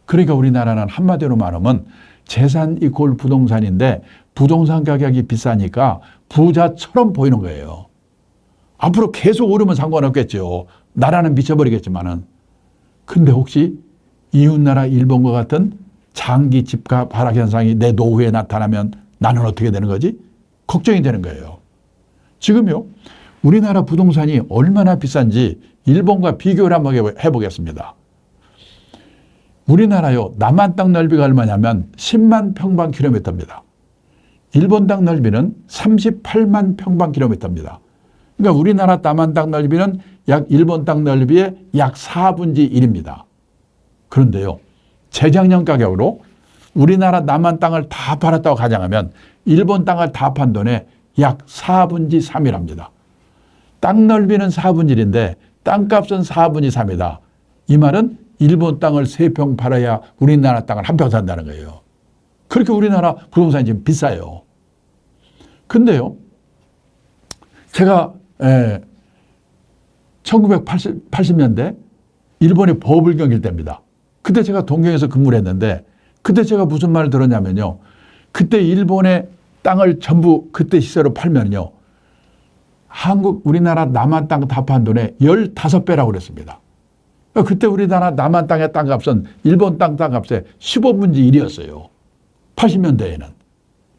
그러니까 우리나라는 한마디로 말하면 재산 이퀄 부동산인데 부동산 가격이 비싸니까 부자처럼 보이는 거예요. 앞으로 계속 오르면 상관없겠죠. 나라는 미쳐버리겠지만은. 근데 혹시 이웃나라 일본과 같은 장기 집값 하락 현상이 내 노후에 나타나면 나는 어떻게 되는 거지? 걱정이 되는 거예요. 지금요, 우리나라 부동산이 얼마나 비싼지 일본과 비교를 한번 해보겠습니다. 우리나라요, 남한 땅 넓이가 얼마냐면 10만 평방킬로미터입니다. 일본 땅 넓이는 38만 평방킬로미터입니다. 그러니까 우리나라 남한 땅 넓이는 약 일본 땅 넓이의 약 4분의 1입니다. 그런데요, 재작년 가격으로 우리나라 남한 땅을 다 팔았다고 가정하면 일본 땅을 다 판 돈에 약 4분의 3이랍니다. 땅 넓이는 4분의 1인데 땅값은 4분의 3이다. 이 말은 일본 땅을 3평 팔아야 우리나라 땅을 1평 산다는 거예요. 그렇게 우리나라 부동산이 지금 비싸요. 근데요, 제가 1980년대 일본의 버블경일 때입니다. 그때 제가 동경에서 근무를 했는데 그때 제가 무슨 말을 들었냐면요, 그때 일본의 땅을 전부 그때 시세로 팔면요, 우리나라 남한 땅 답한 돈의 15배라고 그랬습니다. 그때 우리나라 남한 땅의 땅값은 일본 땅값의 15분의 1이었어요. 80년대에는.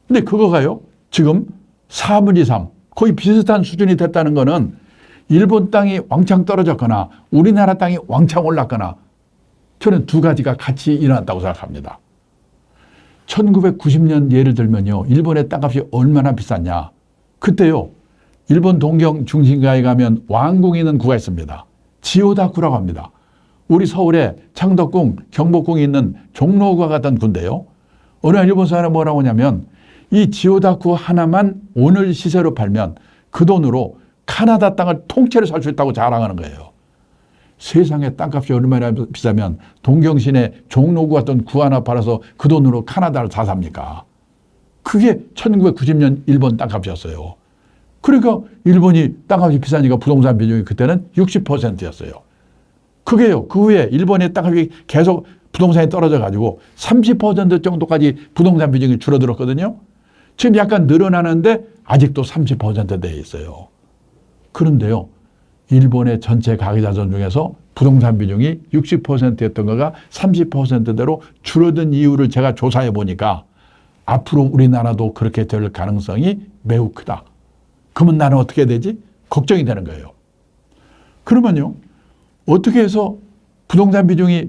근데 그거가요, 지금 4분의 3, 거의 비슷한 수준이 됐다는 거는 일본 땅이 왕창 떨어졌거나 우리나라 땅이 왕창 올랐거나 저는 두 가지가 같이 일어났다고 생각합니다. 1990년 예를 들면요, 일본의 땅값이 얼마나 비쌌냐. 그때요, 일본 동경 중심가에 가면 왕궁이 있는 구가 있습니다. 지오다쿠라고 합니다. 우리 서울에 창덕궁, 경복궁이 있는 종로구와 같은 구인데요. 어느 일본 사람이 뭐라고 하냐면 이 지오다쿠 하나만 오늘 시세로 팔면 그 돈으로 카나다 땅을 통째로 살 수 있다고 자랑하는 거예요. 세상에 땅값이 얼마나 비싸면 동경시내 종로구 같은 구 하나 팔아서 그 돈으로 카나다를 다 삽니까? 그게 1990년 일본 땅값이었어요. 그러니까 일본이 땅값이 비싸니까 부동산 비중이 그때는 60%였어요. 그게요, 그 후에 일본의 땅값이 계속 부동산이 떨어져 가지고 30% 정도까지 부동산 비중이 줄어들었거든요. 지금 약간 늘어나는데 아직도 30%대에 있어요. 그런데요, 일본의 전체 가계자산 중에서 부동산 비중이 60%였던 거가 30%대로 줄어든 이유를 제가 조사해 보니까 앞으로 우리나라도 그렇게 될 가능성이 매우 크다. 그러면 나는 어떻게 해야 되지? 걱정이 되는 거예요. 그러면요, 어떻게 해서 부동산 비중이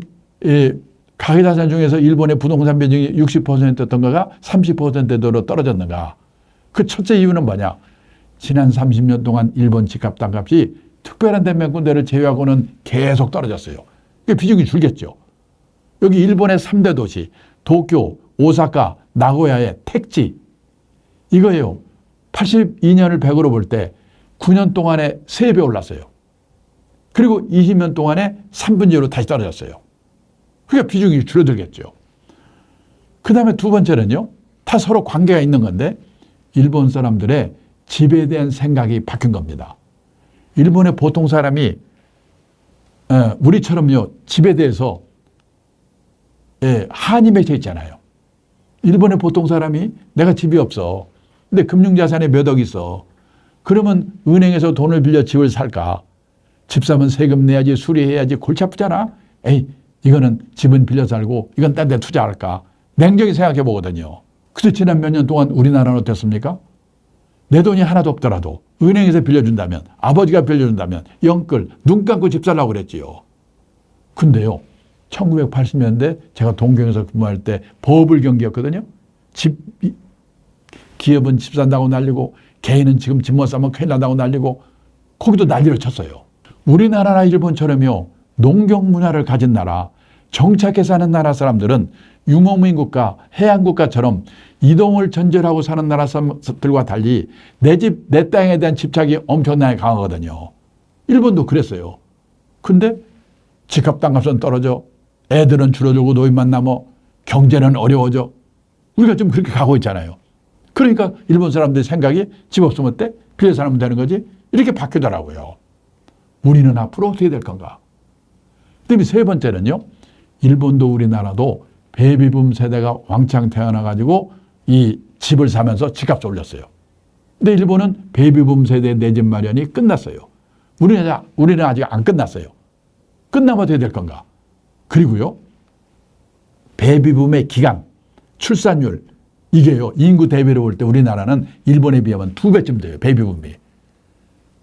가계자산 중에서 일본의 부동산 비중이 60%였던 거가 30%대로 떨어졌는가? 그 첫째 이유는 뭐냐? 지난 30년 동안 일본 집값 땅값이 특별한 데 몇 군데를 제외하고는 계속 떨어졌어요. 비중이 줄겠죠. 여기 일본의 3대 도시, 도쿄, 오사카, 나고야의 택지, 이거예요. 82년을 100으로 볼 때 9년 동안에 3배 올랐어요. 그리고 20년 동안에 3분의 1로 다시 떨어졌어요. 그러니까 비중이 줄어들겠죠. 그 다음에 두 번째는요, 다 서로 관계가 있는 건데 일본 사람들의 집에 대한 생각이 바뀐 겁니다. 일본의 보통 사람이 우리처럼요, 집에 대해서 한이 맺혀 있잖아요. 일본의 보통 사람이 내가 집이 없어. 근데 금융자산이 몇 억 있어. 그러면 은행에서 돈을 빌려 집을 살까? 집 사면 세금 내야지, 수리해야지, 골치 아프잖아. 에이, 이거는 집은 빌려 살고 이건 딴 데 투자할까? 냉정히 생각해 보거든요. 그래서 지난 몇 년 동안 우리나라는 어땠습니까? 내 돈이 하나도 없더라도 은행에서 빌려준다면, 아버지가 빌려준다면 영끌, 눈 감고 집 살라고 그랬지요. 근데요, 1980년대 제가 동경에서 근무할 때 버블 경기였거든요. 기업은 집 산다고 난리고 개인은 지금 집 못 사면 큰일 난다고 난리고 거기도 난리를 쳤어요. 우리나라나 일본처럼요, 농경 문화를 가진 나라, 정착해 사는 나라 사람들은 유목민 국가, 해양 국가처럼 이동을 전제하고 사는 나라 사람들과 달리 내 집, 내 땅에 대한 집착이 엄청나게 강하거든요. 일본도 그랬어요. 근데 집값 땅값은 떨어져, 애들은 줄어들고 노인만 남아, 경제는 어려워져. 우리가 좀 그렇게 가고 있잖아요. 그러니까 일본 사람들의 생각이 집 없으면 어때? 빌려 살면 되는 거지? 이렇게 바뀌더라고요. 우리는 앞으로 어떻게 될 건가? 그다음에 세 번째는요, 일본도 우리나라도 베이비붐 세대가 왕창 태어나가지고 이 집을 사면서 집값을 올렸어요. 근데 일본은 베이비붐 세대의 내 집 마련이 끝났어요. 우리는 아직 안 끝났어요. 끝나면 어떻게 될 건가? 그리고요, 베이비붐의 기간, 출산율, 이게요, 인구 대비로 볼 때 우리나라는 일본에 비하면 2배쯤 돼요. 베이비붐이.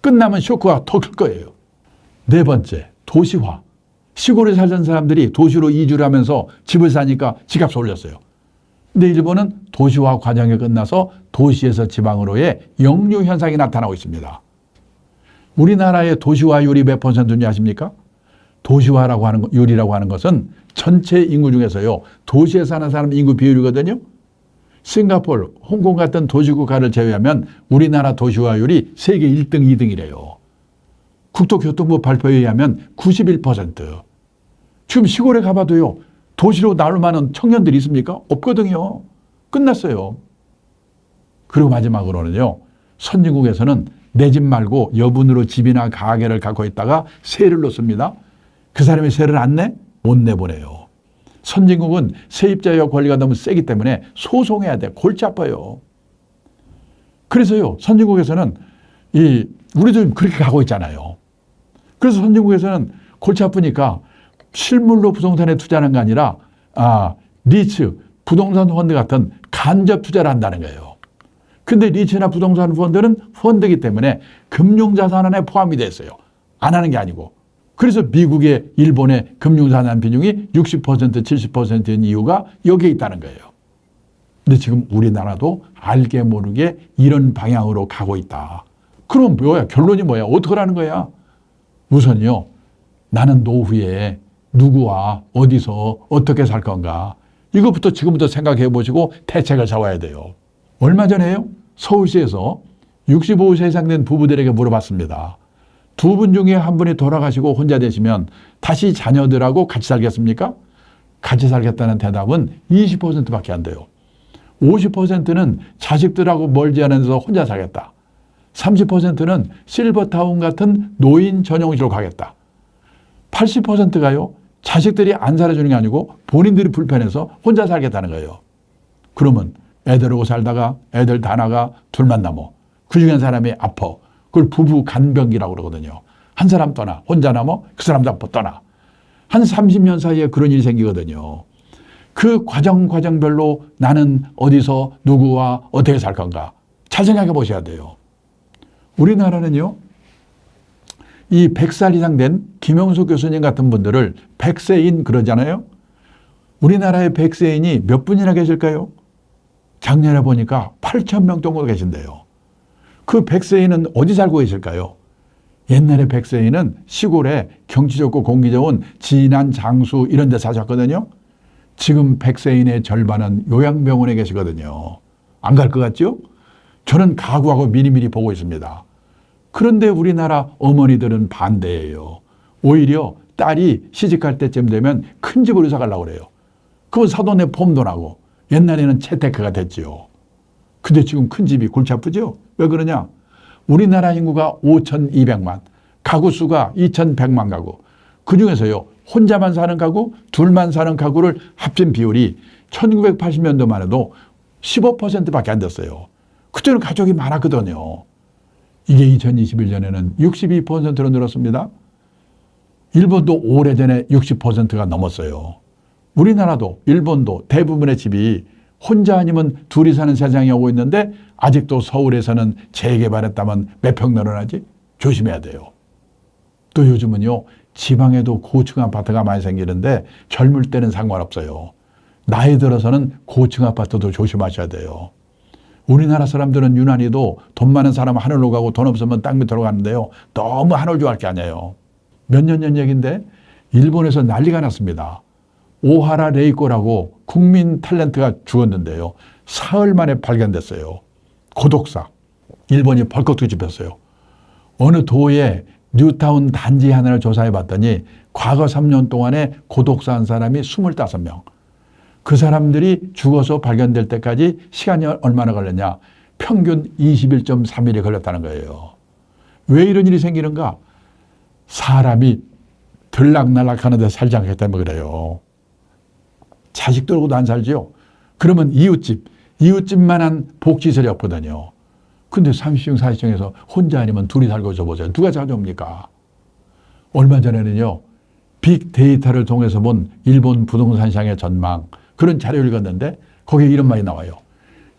끝나면 쇼크가 더 클 거예요. 네 번째, 도시화. 시골에 살던 사람들이 도시로 이주를 하면서 집을 사니까 집값을 올렸어요. 근데 일본은 도시화 과정이 끝나서 도시에서 지방으로의 역류 현상이 나타나고 있습니다. 우리나라의 도시화율이 몇 %인지 아십니까? 도시화라고 하는 율이라고 하는 것은 전체 인구 중에서요, 도시에 사는 사람 인구 비율이거든요. 싱가포르, 홍콩 같은 도시국가를 제외하면 우리나라 도시화율이 세계 1등, 2등이래요. 국토교통부 발표에 의하면 91%. 지금 시골에 가봐도요, 도시로 나올 만한 청년들이 있습니까? 없거든요. 끝났어요. 그리고 마지막으로는요, 선진국에서는 내 집 말고 여분으로 집이나 가게를 갖고 있다가 세를 놓습니다. 그 사람이 세를 안 내? 못 내보내요. 선진국은 세입자의 권리가 너무 세기 때문에 소송해야 돼. 골치 아파요. 그래서요, 선진국에서는 이 우리도 그렇게 가고 있잖아요. 그래서 선진국에서는 골치 아프니까 실물로 부동산에 투자하는 게 아니라 리츠, 부동산 펀드 같은 간접 투자를 한다는 거예요. 근데 리츠나 부동산 펀드는 펀드이기 때문에 금융자산안에 포함이 됐어요. 안 하는 게 아니고. 그래서 미국의 일본의 금융자산 비중이 60%, 70%인 이유가 여기에 있다는 거예요. 근데 지금 우리나라도 알게 모르게 이런 방향으로 가고 있다. 그럼 뭐야? 결론이 뭐야? 어떡하라는 거야? 우선요, 나는 노후에 누구와 어디서 어떻게 살 건가? 이것부터 지금부터 생각해 보시고 대책을 세워야 돼요. 얼마 전에요, 서울시에서 65세 이상 된 부부들에게 물어봤습니다. 두 분 중에 한 분이 돌아가시고 혼자 되시면 다시 자녀들하고 같이 살겠습니까? 같이 살겠다는 대답은 20%밖에 안 돼요. 50%는 자식들하고 멀지 않은 데서 혼자 살겠다. 30%는 실버타운 같은 노인 전용시로 가겠다. 80%가요, 자식들이 안 살아주는 게 아니고 본인들이 불편해서 혼자 살겠다는 거예요. 그러면 애들하고 살다가 애들 다 나가 둘만 남아. 그 중에 한 사람이 아파. 그걸 부부 간병기라고 그러거든요. 한 사람 떠나. 혼자 남아. 그 사람도 아파 떠나. 한 30년 사이에 그런 일이 생기거든요. 그 과정별로 나는 어디서 누구와 어떻게 살 건가. 잘 생각해 보셔야 돼요. 우리나라는요, 이 100살 이상 된 김영수 교수님 같은 분들을 100세인 그러잖아요. 우리나라의 100세인이 몇 분이나 계실까요? 작년에 보니까 8,000명 정도 계신대요. 그 100세인은 어디 살고 계실까요? 옛날에 100세인은 시골에 경치 좋고 공기 좋은 진안, 장수 이런 데 사셨거든요. 지금 100세인의 절반은 요양병원에 계시거든요. 안 갈 것 같죠? 저는 각오하고 미리미리 보고 있습니다. 그런데 우리나라 어머니들은 반대예요. 오히려 딸이 시집갈 때쯤 되면 큰 집으로 이사 가려고 그래요. 그건 사돈의 폼도 나고 옛날에는 채테크가 됐지요. 근데 지금 큰 집이 골치 아프죠? 왜 그러냐? 우리나라 인구가 5,200만, 가구 수가 2,100만 가구. 그중에서요, 혼자만 사는 가구, 둘만 사는 가구를 합친 비율이 1980년도만 해도 15%밖에 안 됐어요. 그때는 가족이 많았거든요. 이게 2021년에는 62%로 늘었습니다. 일본도 오래전에 60%가 넘었어요. 우리나라도 일본도 대부분의 집이 혼자 아니면 둘이 사는 세상이 오고 있는데 아직도 서울에서는 재개발했다면 몇 평 늘어나지? 조심해야 돼요. 또 요즘은요, 지방에도 고층 아파트가 많이 생기는데 젊을 때는 상관없어요. 나이 들어서는 고층 아파트도 조심하셔야 돼요. 우리나라 사람들은 유난히도 돈 많은 사람은 하늘로 가고 돈 없으면 땅 밑으로 가는데요. 너무 하늘 좋아할 게 아니에요. 몇 년 전 얘기인데 일본에서 난리가 났습니다. 오하라 레이코라고 국민 탤런트가 죽었는데요. 사흘 만에 발견됐어요. 고독사. 일본이 벌컥 뒤집혔어요. 어느 도의 뉴타운 단지 하나를 조사해 봤더니 과거 3년 동안에 고독사한 사람이 25명. 그 사람들이 죽어서 발견될 때까지 시간이 얼마나 걸렸냐? 평균 21.3일이 걸렸다는 거예요. 왜 이런 일이 생기는가? 사람이 들락날락하는데 살지 않기 때문에 그래요. 자식들하고도 안 살지요. 그러면 이웃집만한 복지설이 없거든요. 근데 30층, 40층에서 혼자 아니면 둘이 살고 있어보세요. 누가 자주옵니까? 얼마 전에는요, 빅데이터를 통해서 본 일본 부동산 시장의 전망, 그런 자료를 읽었는데 거기에 이런 말이 나와요.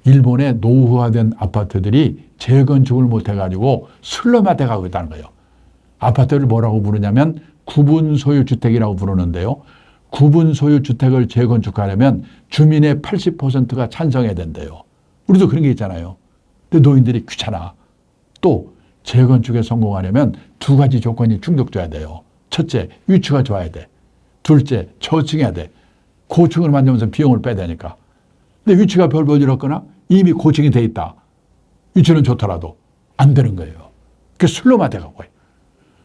일본의 노후화된 아파트들이 재건축을 못해가지고 슬럼화 돼가고 있다는 거예요. 아파트를 뭐라고 부르냐면 구분 소유 주택이라고 부르는데요. 구분 소유 주택을 재건축하려면 주민의 80%가 찬성해야 된대요. 우리도 그런 게 있잖아요. 근데 노인들이 귀찮아. 또 재건축에 성공하려면 두 가지 조건이 충족돼야 돼요. 첫째, 위치가 좋아야 돼. 둘째, 저층해야 돼. 고층을 만들면서 비용을 빼야 되니까. 근데 위치가 별볼 일 없거나 이미 고층이 돼 있다. 위치는 좋더라도 안 되는 거예요. 그게 슬럼화 돼가고 해요.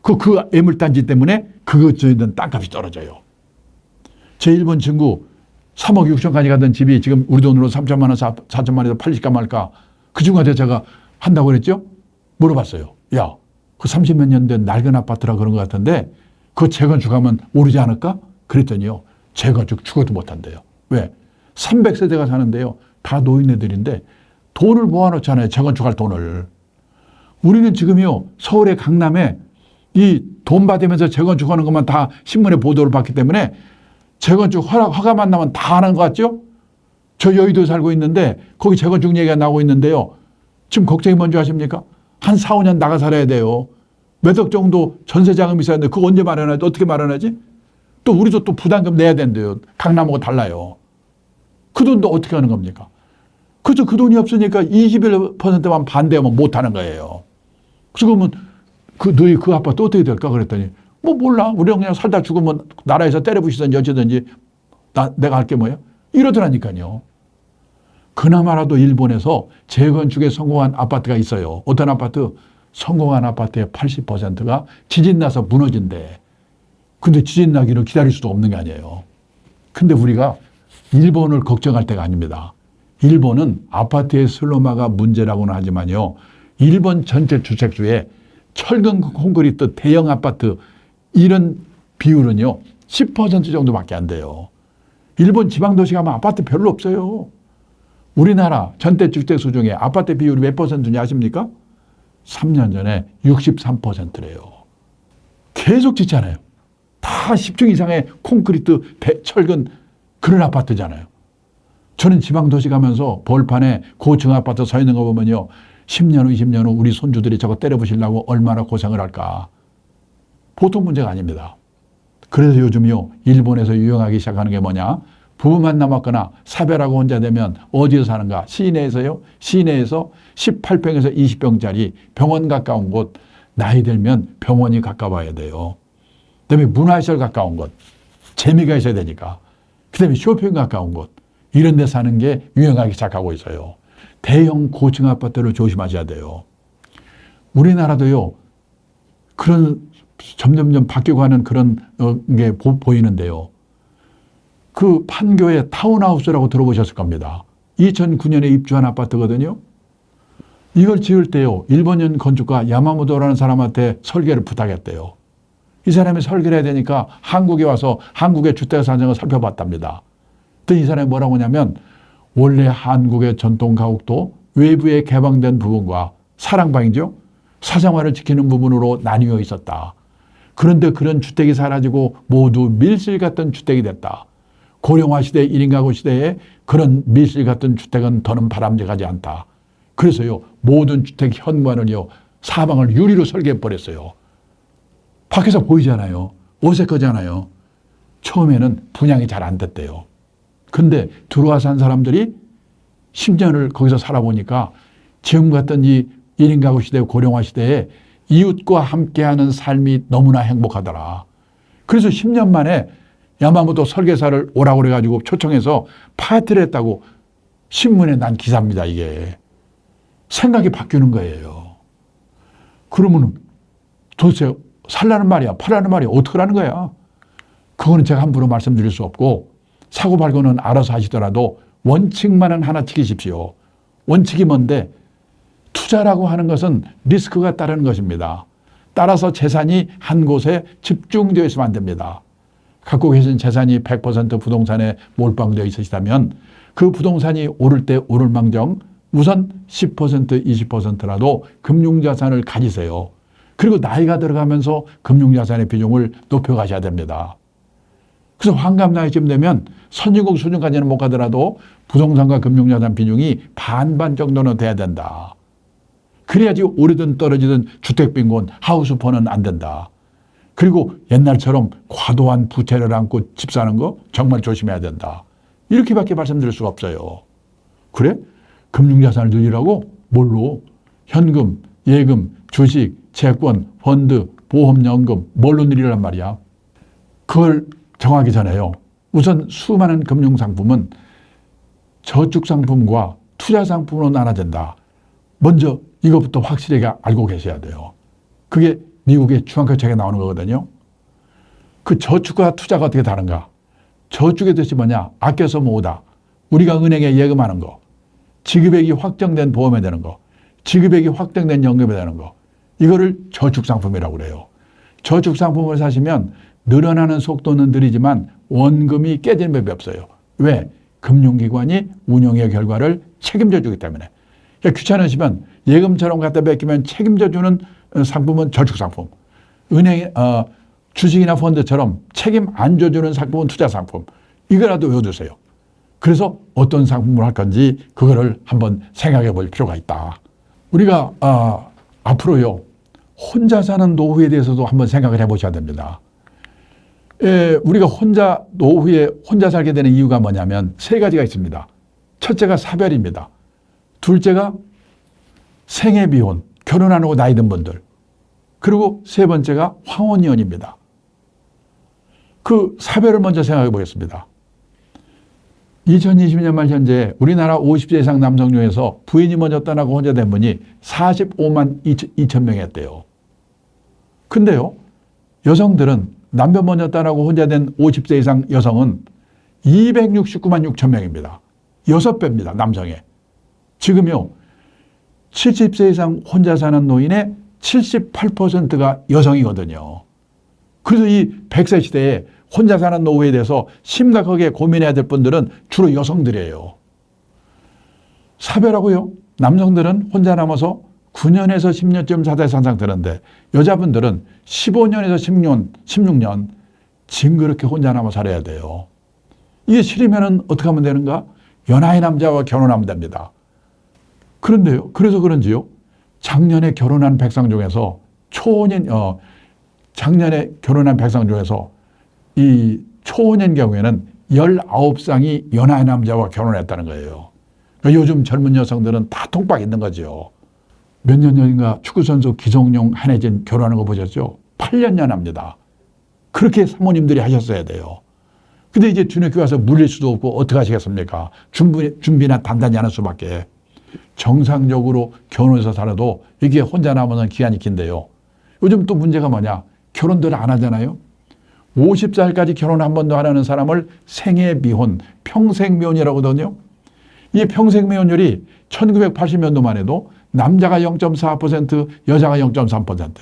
그 애물단지 때문에 그것저에 있는 땅값이 떨어져요. 제 일본 친구 3억 6천까지 가던 집이 지금 우리 돈으로 3천만 원, 4천만 원에서 팔릴까 말까. 그 중간에 제가 한다고 그랬죠? 물어봤어요. 야, 그 30몇 년 된 낡은 아파트라 그런 것 같은데 그거 재건축하면 오르지 않을까? 그랬더니요. 재건축 죽어도 못한대요. 왜? 300세대가 사는데요. 다 노인네들인데 돈을 모아놓잖아요. 재건축할 돈을. 우리는 지금요, 서울의 강남에 이 돈 받으면서 재건축하는 것만 다 신문에 보도를 받기 때문에 재건축 허가만 나면 다 하는 것 같죠? 저 여의도에 살고 있는데 거기 재건축 얘기가 나오고 있는데요. 지금 걱정이 뭔지 아십니까? 한 4, 5년 나가 살아야 돼요. 몇 억 정도 전세 자금이 있어야 되는데 그거 언제 마련하지? 어떻게 마련하지? 또 우리도 또 부담금 내야 된대요. 강남하고 달라요. 그 돈도 어떻게 하는 겁니까? 그래서 그 돈이 없으니까 21%만 반대하면 못 하는 거예요. 그러면 너희 그 아파트 어떻게 될까? 그랬더니 뭐 몰라. 우리는 그냥 살다 죽으면 나라에서 때려부시든지 어쩌든지 내가 할 게 뭐야? 이러더라니까요. 그나마라도 일본에서 재건축에 성공한 아파트가 있어요. 어떤 아파트? 성공한 아파트의 80%가 지진 나서 무너진대. 근데 지진 나기를 기다릴 수도 없는 게 아니에요. 근데 우리가 일본을 걱정할 때가 아닙니다. 일본은 아파트의 슬로마가 문제라고는 하지만요. 일본 전체 주택수에 철근 콘크리트 대형 아파트 이런 비율은요. 10% 정도밖에 안 돼요. 일본 지방도시 가면 아파트 별로 없어요. 우리나라 전체 주택수 중에 아파트 비율이 몇 %인지 아십니까? 3년 전에 63%래요. 계속 짓잖아요. 다 10층 이상의 콘크리트, 철근 그런 아파트잖아요. 저는 지방도시 가면서 벌판에 고층 아파트 서 있는 거 보면요. 10년 후, 20년 후 우리 손주들이 저거 때려부시려고 얼마나 고생을 할까. 보통 문제가 아닙니다. 그래서 요즘요. 일본에서 유행하기 시작하는 게 뭐냐. 부부만 남았거나 사별하고 혼자 되면 어디서 사는가. 시내에서요. 시내에서 18평에서 20평짜리 병원 가까운 곳. 나이 들면 병원이 가까워야 돼요. 그다음에 문화시설 가까운 곳. 재미가 있어야 되니까. 그다음에 쇼핑 가까운 곳. 이런 데 사는 게 유행하기 시작하고 있어요. 대형 고층 아파트를 조심하셔야 돼요. 우리나라도요. 그런 점점점 바뀌고 하는 그런 게 보이는데요. 그 판교의 타운하우스라고 들어보셨을 겁니다. 2009년에 입주한 아파트거든요. 이걸 지을 때요. 일본인 건축가 야마모토라는 사람한테 설계를 부탁했대요. 이 사람이 설계를 해야 되니까 한국에 와서 한국의 주택 사정을 살펴봤답니다. 그랬더니 이 사람이 뭐라고 하냐면 원래 한국의 전통 가옥도 외부에 개방된 부분과 사랑방이죠. 사생활을 지키는 부분으로 나뉘어 있었다. 그런데 그런 주택이 사라지고 모두 밀실 같은 주택이 됐다. 고령화 시대, 1인 가구 시대에 그런 밀실 같은 주택은 더는 바람직하지 않다. 그래서요, 모든 주택 현관을요, 사방을 유리로 설계해버렸어요. 밖에서 보이잖아요. 어색하잖아요. 처음에는 분양이 잘 안 됐대요. 근데 들어와 산 사람들이 10년을 거기서 살아보니까 지금 같은 이 1인 가구 시대, 고령화 시대에 이웃과 함께하는 삶이 너무나 행복하더라. 그래서 10년 만에 야마모토 설계사를 오라고 그래가지고 초청해서 파티를 했다고 신문에 난 기사입니다, 이게. 생각이 바뀌는 거예요. 그러면 도대체 살라는 말이야, 팔라는 말이야, 어떻게 하는 거야? 그거는 제가 함부로 말씀드릴 수 없고 사고팔고는 알아서 하시더라도 원칙만은 하나 지키십시오. 원칙이 뭔데? 투자라고 하는 것은 리스크가 따르는 것입니다. 따라서 재산이 한 곳에 집중되어 있으면 안 됩니다. 갖고 계신 재산이 100% 부동산에 몰빵되어 있으시다면 그 부동산이 오를 때 오를 망정 우선 10% 20%라도 금융자산을 가지세요. 그리고 나이가 들어가면서 금융자산의 비중을 높여가셔야 됩니다. 그래서 환갑 나이쯤 되면 선진국 수준까지는 못 가더라도 부동산과 금융자산 비중이 반반 정도는 돼야 된다. 그래야지 오르든 떨어지든 주택빈곤, 하우스폰은 안 된다. 그리고 옛날처럼 과도한 부채를 안고 집 사는 거 정말 조심해야 된다. 이렇게밖에 말씀드릴 수가 없어요. 그래? 금융자산을 늘리라고? 뭘로? 현금, 예금, 주식, 채권, 펀드, 보험연금 뭘로 늘리란 말이야? 그걸 정하기 전에요. 우선 수많은 금융상품은 저축상품과 투자상품으로 나눠진다. 먼저 이것부터 확실하게 알고 계셔야 돼요. 그게 미국의 중앙교책에 나오는 거거든요. 그 저축과 투자가 어떻게 다른가? 저축의 뜻이 뭐냐? 아껴서 모으다. 우리가 은행에 예금하는 거. 지급액이 확정된 보험에 되는 거. 지급액이 확정된 연금에 되는 거. 이거를 저축상품이라고 그래요. 저축상품을 사시면 늘어나는 속도는 느리지만 원금이 깨지는 법이 없어요. 왜? 금융기관이 운영의 결과를 책임져 주기 때문에. 그러니까 귀찮으시면 예금처럼 갖다 맡기면 책임져 주는 상품은 저축상품. 은행, 주식이나 펀드처럼 책임 안 져주는 상품은 투자상품. 이거라도 외워두세요. 그래서 어떤 상품을 할 건지 그거를 한번 생각해 볼 필요가 있다. 우리가 앞으로요. 혼자 사는 노후에 대해서도 한번 생각을 해보셔야 됩니다. 우리가 노후에 혼자 살게 되는 이유가 뭐냐면 세 가지가 있습니다. 첫째가 사별입니다. 둘째가 생애비혼, 결혼 안 하고 나이 든 분들. 그리고 세 번째가 황혼이혼입니다. 그 사별을 먼저 생각해 보겠습니다. 2020년 말 현재 우리나라 50세 이상 남성 중에서 부인이 먼저 떠나고 혼자 된 분이 45만 2천 명이었대요. 근데요, 여성들은 남편 먼저 떠나고 혼자 된 50세 이상 여성은 269만 6천 명입니다. 6배입니다, 남성의. 지금요, 70세 이상 혼자 사는 노인의 78%가 여성이거든요. 그래서 이 100세 시대에 혼자 사는 노후에 대해서 심각하게 고민해야 될 분들은 주로 여성들이에요. 사별하고요. 남성들은 혼자 남아서 9년에서 10년쯤 사대 상상되는데 여자분들은 15년에서 16년 징그럽게 혼자 남아 살아야 돼요. 이게 싫으면 어떻게 하면 되는가? 연하의 남자와 결혼하면 됩니다. 그런데요. 그래서 그런지요. 작년에 결혼한 백성 중에서 작년에 결혼한 백성 중에서 이 초년 경우에는 19쌍이 연하의 남자와 결혼했다는 거예요. 그러니까 요즘 젊은 여성들은 다 통박 있는 거죠. 몇 년 전인가 축구선수 기성용, 한혜진 결혼하는 거 보셨죠? 8년 연합니다. 그렇게 사모님들이 하셨어야 돼요. 근데 이제 주님께 와서 물릴 수도 없고 어떻게 하시겠습니까? 준비나 단단히 하는 수밖에. 정상적으로 결혼해서 살아도 이게 혼자 남으면 기간이 긴데요. 요즘 또 문제가 뭐냐? 결혼들 안 하잖아요. 50살까지 결혼 한 번도 안 하는 사람을 생애미혼, 평생미혼이라고 하거든요. 이 평생미혼율이 1980년도만 해도 남자가 0.4%, 여자가 0.3%.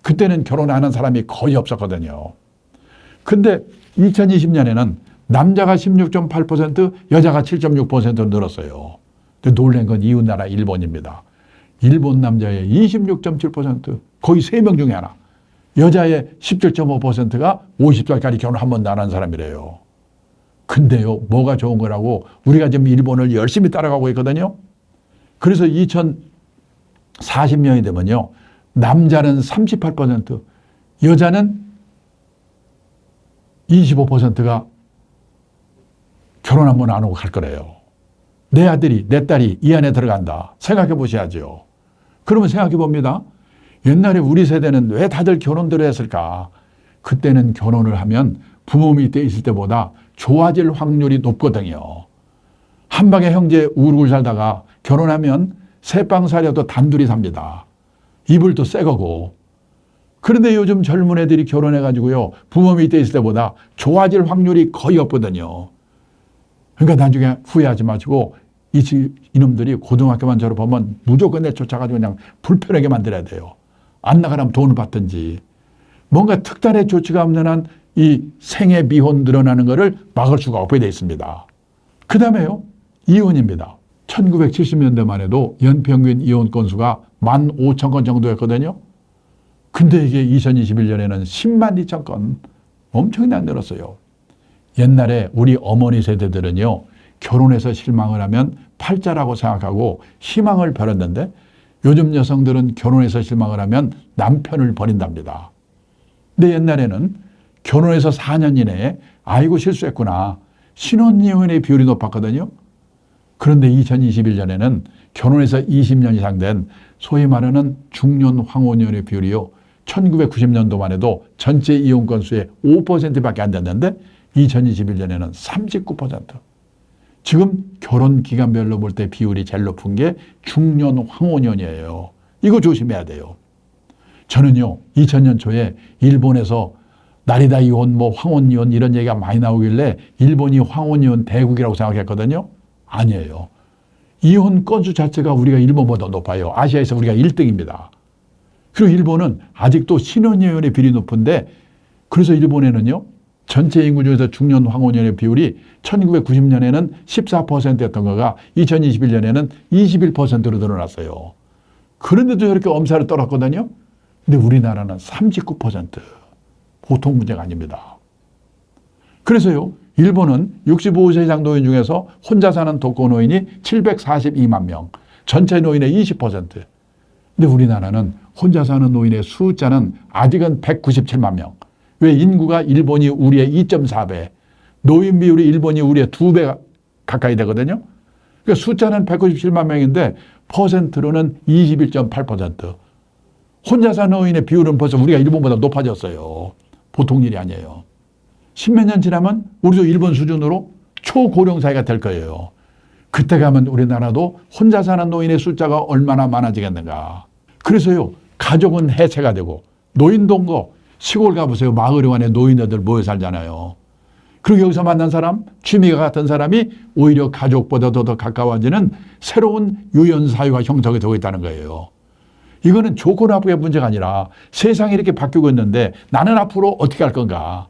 그때는 결혼 안 한 사람이 거의 없었거든요. 근데 2020년에는 남자가 16.8%, 여자가 7.6%로 늘었어요. 근데 놀란 건 이웃나라 일본입니다. 일본 남자의 26.7%, 거의 3명 중에 하나. 여자의 17.5%가 50살까지 결혼 한 번도 안 한 사람이래요. 근데요, 뭐가 좋은 거라고 우리가 지금 일본을 열심히 따라가고 있거든요. 그래서 2040년이 되면요, 남자는 38%, 여자는 25%가 결혼 한 번 안 하고 갈 거래요. 내 아들이, 내 딸이 이 안에 들어간다. 생각해 보셔야죠. 그러면 생각해 봅니다. 옛날에 우리 세대는 왜 다들 결혼들을 했을까? 그때는 결혼을 하면 부모 밑에 있을 때보다 좋아질 확률이 높거든요. 한 방에 형제 우르르 살다가 결혼하면 새 방 사려도 단둘이 삽니다. 이불도 새 거고. 그런데 요즘 젊은 애들이 결혼해가지고요, 부모 밑에 있을 때보다 좋아질 확률이 거의 없거든요. 그러니까 나중에 후회하지 마시고 이놈들이 고등학교만 졸업하면 무조건 내쫓아가지고 그냥 불편하게 만들어야 돼요. 안 나가려면 돈을 받든지. 뭔가 특단의 조치가 없는 한 이 생애 미혼 늘어나는 것을 막을 수가 없게 되어 있습니다. 그 다음에요, 이혼입니다. 1970년대만 해도 연평균 이혼 건수가 15,000건 정도였거든요. 근데 이게 2021년에는 10만 2천 건, 엄청나게 늘었어요. 옛날에 우리 어머니 세대들은요, 결혼해서 실망을 하면 팔자라고 생각하고 희망을 버렸는데 요즘 여성들은 결혼해서 실망을 하면 남편을 버린답니다. 근데 옛날에는 결혼해서 4년 이내에 아이고 실수했구나, 신혼이혼의 비율이 높았거든요. 그런데 2021년에는 결혼해서 20년 이상 된 소위 말하는 중년 황혼이혼의 비율이요, 1990년도만 해도 전체 이혼 건수의 5%밖에 안 됐는데 2021년에는 39%. 지금 결혼 기간별로 볼 때 비율이 제일 높은 게 중년 황혼이혼이에요. 이거 조심해야 돼요. 저는요, 2000년 초에 일본에서 나리다 이혼, 황혼 이혼 이런 얘기가 많이 나오길래 일본이 황혼 이혼 대국이라고 생각했거든요. 아니에요. 이혼 건수 자체가 우리가 일본보다 높아요. 아시아에서 우리가 1등입니다. 그리고 일본은 아직도 신혼이혼의 비율이 높은데, 그래서 일본에는요, 전체 인구 중에서 중년 황혼연의 비율이 1990년에는 14%였던 거가 2021년에는 21%로 늘어났어요. 그런데도 저렇게 엄살을 떨었거든요. 근데 우리나라는 39%. 보통 문제가 아닙니다. 그래서요, 일본은 65세 이상 노인 중에서 혼자 사는 독거 노인이 742만 명, 전체 노인의 20%. 근데 우리나라는 혼자 사는 노인의 숫자는 아직은 197만 명. 왜? 인구가 일본이 우리의 2.4배, 노인 비율이 일본이 우리의 2배 가까이 되거든요. 그러니까 숫자는 197만 명인데 퍼센트로는 21.8%. 혼자 사는 노인의 비율은 벌써 우리가 일본보다 높아졌어요. 보통 일이 아니에요. 10몇 년 지나면 우리도 일본 수준으로 초고령 사회가 될 거예요. 그때 가면 우리나라도 혼자 사는 노인의 숫자가 얼마나 많아지겠는가. 그래서요, 가족은 해체가 되고 노인동거 시골 가보세요. 마을 안에 노인네들 모여 살잖아요. 그리고 여기서 만난 사람, 취미가 같은 사람이 오히려 가족보다도 더 가까워지는 새로운 유연사회가 형성이 되고 있다는 거예요. 이거는 좋고 나쁘게 문제가 아니라 세상이 이렇게 바뀌고 있는데 나는 앞으로 어떻게 할 건가.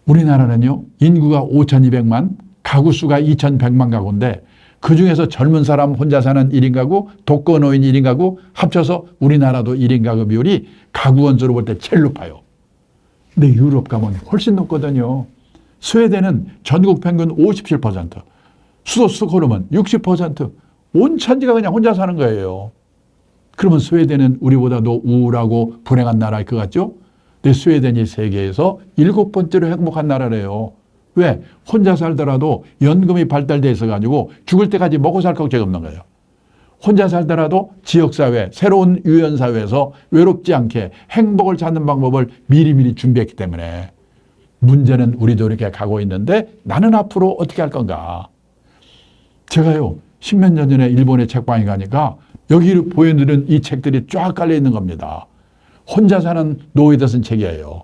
우리나라는요, 인구가 5,200만, 가구 수가 2,100만 가구인데 그중에서 젊은 사람 혼자 사는 1인 가구, 독거 노인 1인 가구 합쳐서 우리나라도 1인 가구 비율이 가구 원수로 볼 때 제일 높아요. 근데 유럽 가면 훨씬 높거든요. 스웨덴은 전국 평균 57%, 수도 스톡홀름은 60%, 온 천지가 그냥 혼자 사는 거예요. 그러면 스웨덴은 우리보다도 우울하고 불행한 나라일 것 같죠? 근데 스웨덴이 세계에서 7번째로 행복한 나라래요. 왜? 혼자 살더라도 연금이 발달돼 있어가지고 죽을 때까지 먹고 살 걱정이 없는 거예요. 혼자 살더라도 지역사회, 새로운 유연사회에서 외롭지 않게 행복을 찾는 방법을 미리미리 준비했기 때문에 문제는 우리도 이렇게 가고 있는데 나는 앞으로 어떻게 할 건가. 제가요, 10몇 년 전에 일본에 책방에 가니까 여기 보여드린 이 책들이 쫙 깔려 있는 겁니다. 혼자 사는 노예들 쓴 책이에요.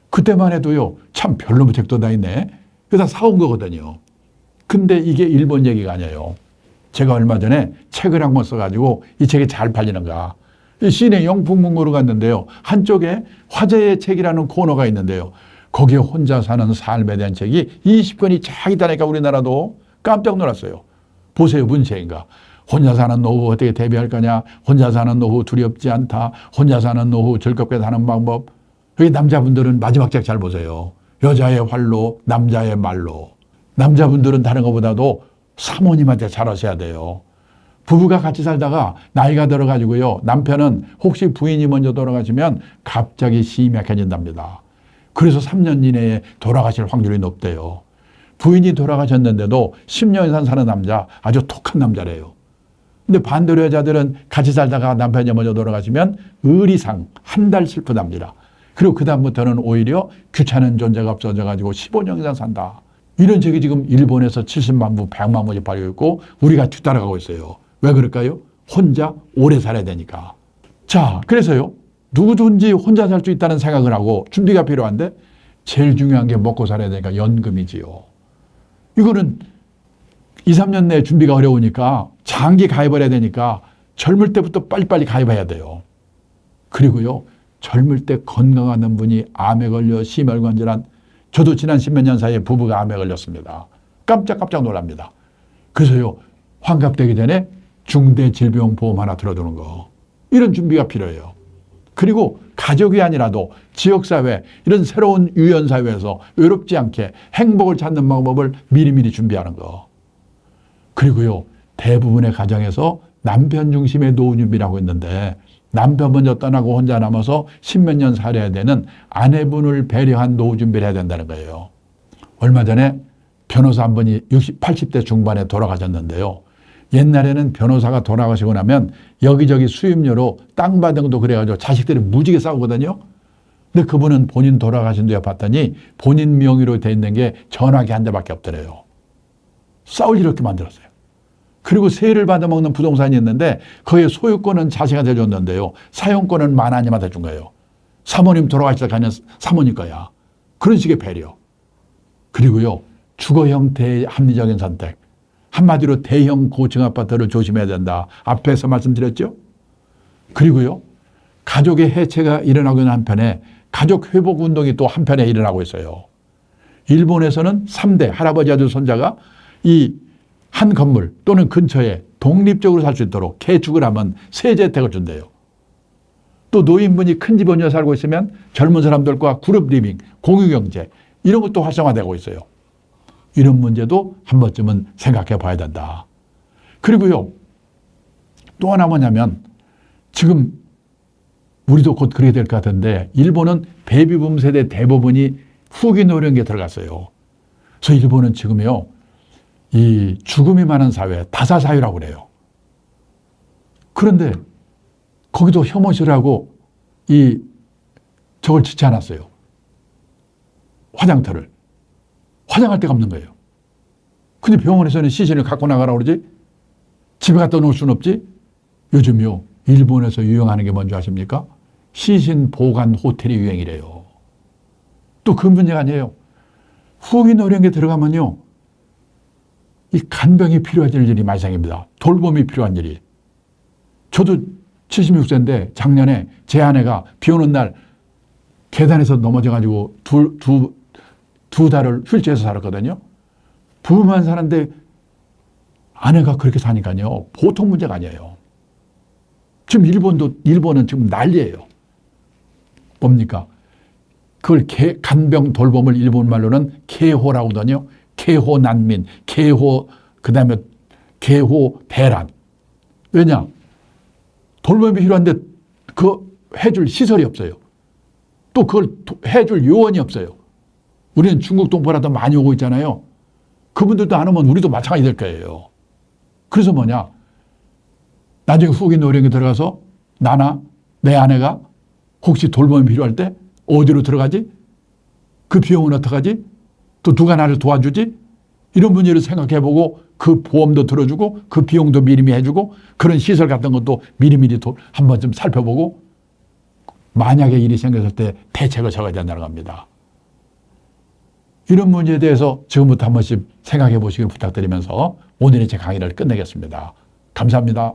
그때만 해도요, 참 별로 책도 다 있네. 그래서 사온 거거든요. 근데 이게 일본 얘기가 아니에요. 제가 얼마 전에 책을 한 권 써가지고 이 책이 잘 팔리는가. 시내 영풍문고로 갔는데요. 한쪽에 화제의 책이라는 코너가 있는데요. 거기에 혼자 사는 삶에 대한 책이 20권이 쫙 있다니까 우리나라도 깜짝 놀랐어요. 보세요, 문체인가. 혼자 사는 노후 어떻게 대비할 거냐. 혼자 사는 노후 두렵지 않다. 혼자 사는 노후 즐겁게 사는 방법. 여기 남자분들은 마지막 책 잘 보세요. 여자의 활로, 남자의 말로. 남자분들은 다른 것보다도 사모님한테 잘하셔야 돼요. 부부가 같이 살다가 나이가 들어가지고요. 남편은 혹시 부인이 먼저 돌아가시면 갑자기 심이 약해진답니다. 그래서 3년 이내에 돌아가실 확률이 높대요. 부인이 돌아가셨는데도 10년 이상 사는 남자, 아주 독한 남자래요. 근데 반대로 여자들은 같이 살다가 남편이 먼저 돌아가시면 의리상 한 달 슬프답니다. 그리고 그다음부터는 오히려 귀찮은 존재가 없어져가지고 15년 이상 산다. 이런 책이 지금 일본에서 70만 부, 100만 부씩 팔리고 있고 우리가 뒤따라가고 있어요. 왜 그럴까요? 혼자 오래 살아야 되니까. 자, 그래서요. 누구든지 혼자 살 수 있다는 생각을 하고 준비가 필요한데 제일 중요한 게 먹고 살아야 되니까 연금이지요. 이거는 2, 3년 내에 준비가 어려우니까 장기 가입을 해야 되니까 젊을 때부터 빨리빨리 가입해야 돼요. 그리고요. 젊을 때 건강하던 분이 암에 걸려 심혈관 질환, 저도 지난 10몇 년 사이에 부부가 암에 걸렸습니다. 깜짝깜짝 놀랍니다. 그래서요. 환갑되기 전에 중대질병보험 하나 들어두는 거. 이런 준비가 필요해요. 그리고 가족이 아니라도 지역사회, 이런 새로운 유연사회에서 외롭지 않게 행복을 찾는 방법을 미리미리 준비하는 거. 그리고요. 대부분의 가정에서 남편 중심의 노후 준비를 하고 있는데 남편 먼저 떠나고 혼자 남아서 10몇 년 살아야 되는 아내분을 배려한 노후 준비를 해야 된다는 거예요. 얼마 전에 변호사 한 분이 80대 중반에 돌아가셨는데요. 옛날에는 변호사가 돌아가시고 나면 여기저기 수임료로 땅 받은 것도 그래가지고 자식들이 무지개 싸우거든요. 근데 그분은 본인 돌아가신 뒤에 봤더니 본인 명의로 돼 있는 게 전화기 한 대밖에 없더래요. 싸울 일 없게 만들었어요. 그리고 세를 받아먹는 부동산이 있는데 거기에 소유권은 자식한테 줬는데요. 사용권은 만화님한테 준 거예요. 사모님 돌아가시다 가면 사모님 거야. 그런 식의 배려. 그리고요. 주거 형태의 합리적인 선택. 한마디로 대형 고층 아파트를 조심해야 된다. 앞에서 말씀드렸죠? 그리고요. 가족의 해체가 일어나고 있는 한편에 가족 회복 운동이 또 한편에 일어나고 있어요. 일본에서는 3대 할아버지 아들 손자가 이 한 건물 또는 근처에 독립적으로 살 수 있도록 개축을 하면 세제 혜택을 준대요. 또 노인분이 큰 집 혼자 살고 있으면 젊은 사람들과 그룹 리빙, 공유경제 이런 것도 활성화되고 있어요. 이런 문제도 한 번쯤은 생각해 봐야 된다. 그리고요, 또 하나 뭐냐면 지금 우리도 곧 그렇게 될 것 같은데 일본은 베이비붐 세대 대부분이 후기 노령기에 들어갔어요. 그래서 일본은 지금요, 이 죽음이 많은 사회, 다사사회라고 그래요. 그런데 거기도 혐오시라고 저걸 짓지 않았어요. 화장터를. 화장할 데가 없는 거예요. 근데 병원에서는 시신을 갖고 나가라고 그러지? 집에 갖다 놓을 수는 없지? 요즘요, 일본에서 유행하는 게 뭔지 아십니까? 시신 보관 호텔이 유행이래요. 또 그 문제가 아니에요. 후기 노령에 들어가면요, 이 간병이 필요한 일이 많이 생깁니다. 돌봄이 필요한 일이. 저도 76세인데 작년에 제 아내가 비 오는 날 계단에서 넘어져가지고 두 달을 휠체어에서 살았거든요. 부부만 사는데 아내가 그렇게 사니까요, 보통 문제가 아니에요. 지금 일본은 지금 난리예요. 뭡니까? 그걸 간병 돌봄을 일본 말로는 개호라고 하거든요. 개호 난민, 그 다음에 개호 대란. 왜냐? 돌봄이 필요한데 그 해줄 시설이 없어요. 또 그걸 해줄 요원이 없어요. 우리는 중국 동포라도 많이 오고 있잖아요. 그분들도 안 오면 우리도 마찬가지 될 거예요. 그래서 뭐냐? 나중에 후기 노령에 들어가서 나나 내 아내가 혹시 돌봄이 필요할 때 어디로 들어가지? 그 비용은 어떡하지? 또 누가 나를 도와주지? 이런 문제를 생각해보고 그 보험도 들어주고 그 비용도 미리미리 해주고 그런 시설 같은 것도 미리미리 한 번쯤 살펴보고 만약에 일이 생겼을 때 대책을 세워야 된다는 겁니다. 이런 문제에 대해서 지금부터 한 번씩 생각해 보시길 부탁드리면서 오늘의 제 강의를 끝내겠습니다. 감사합니다.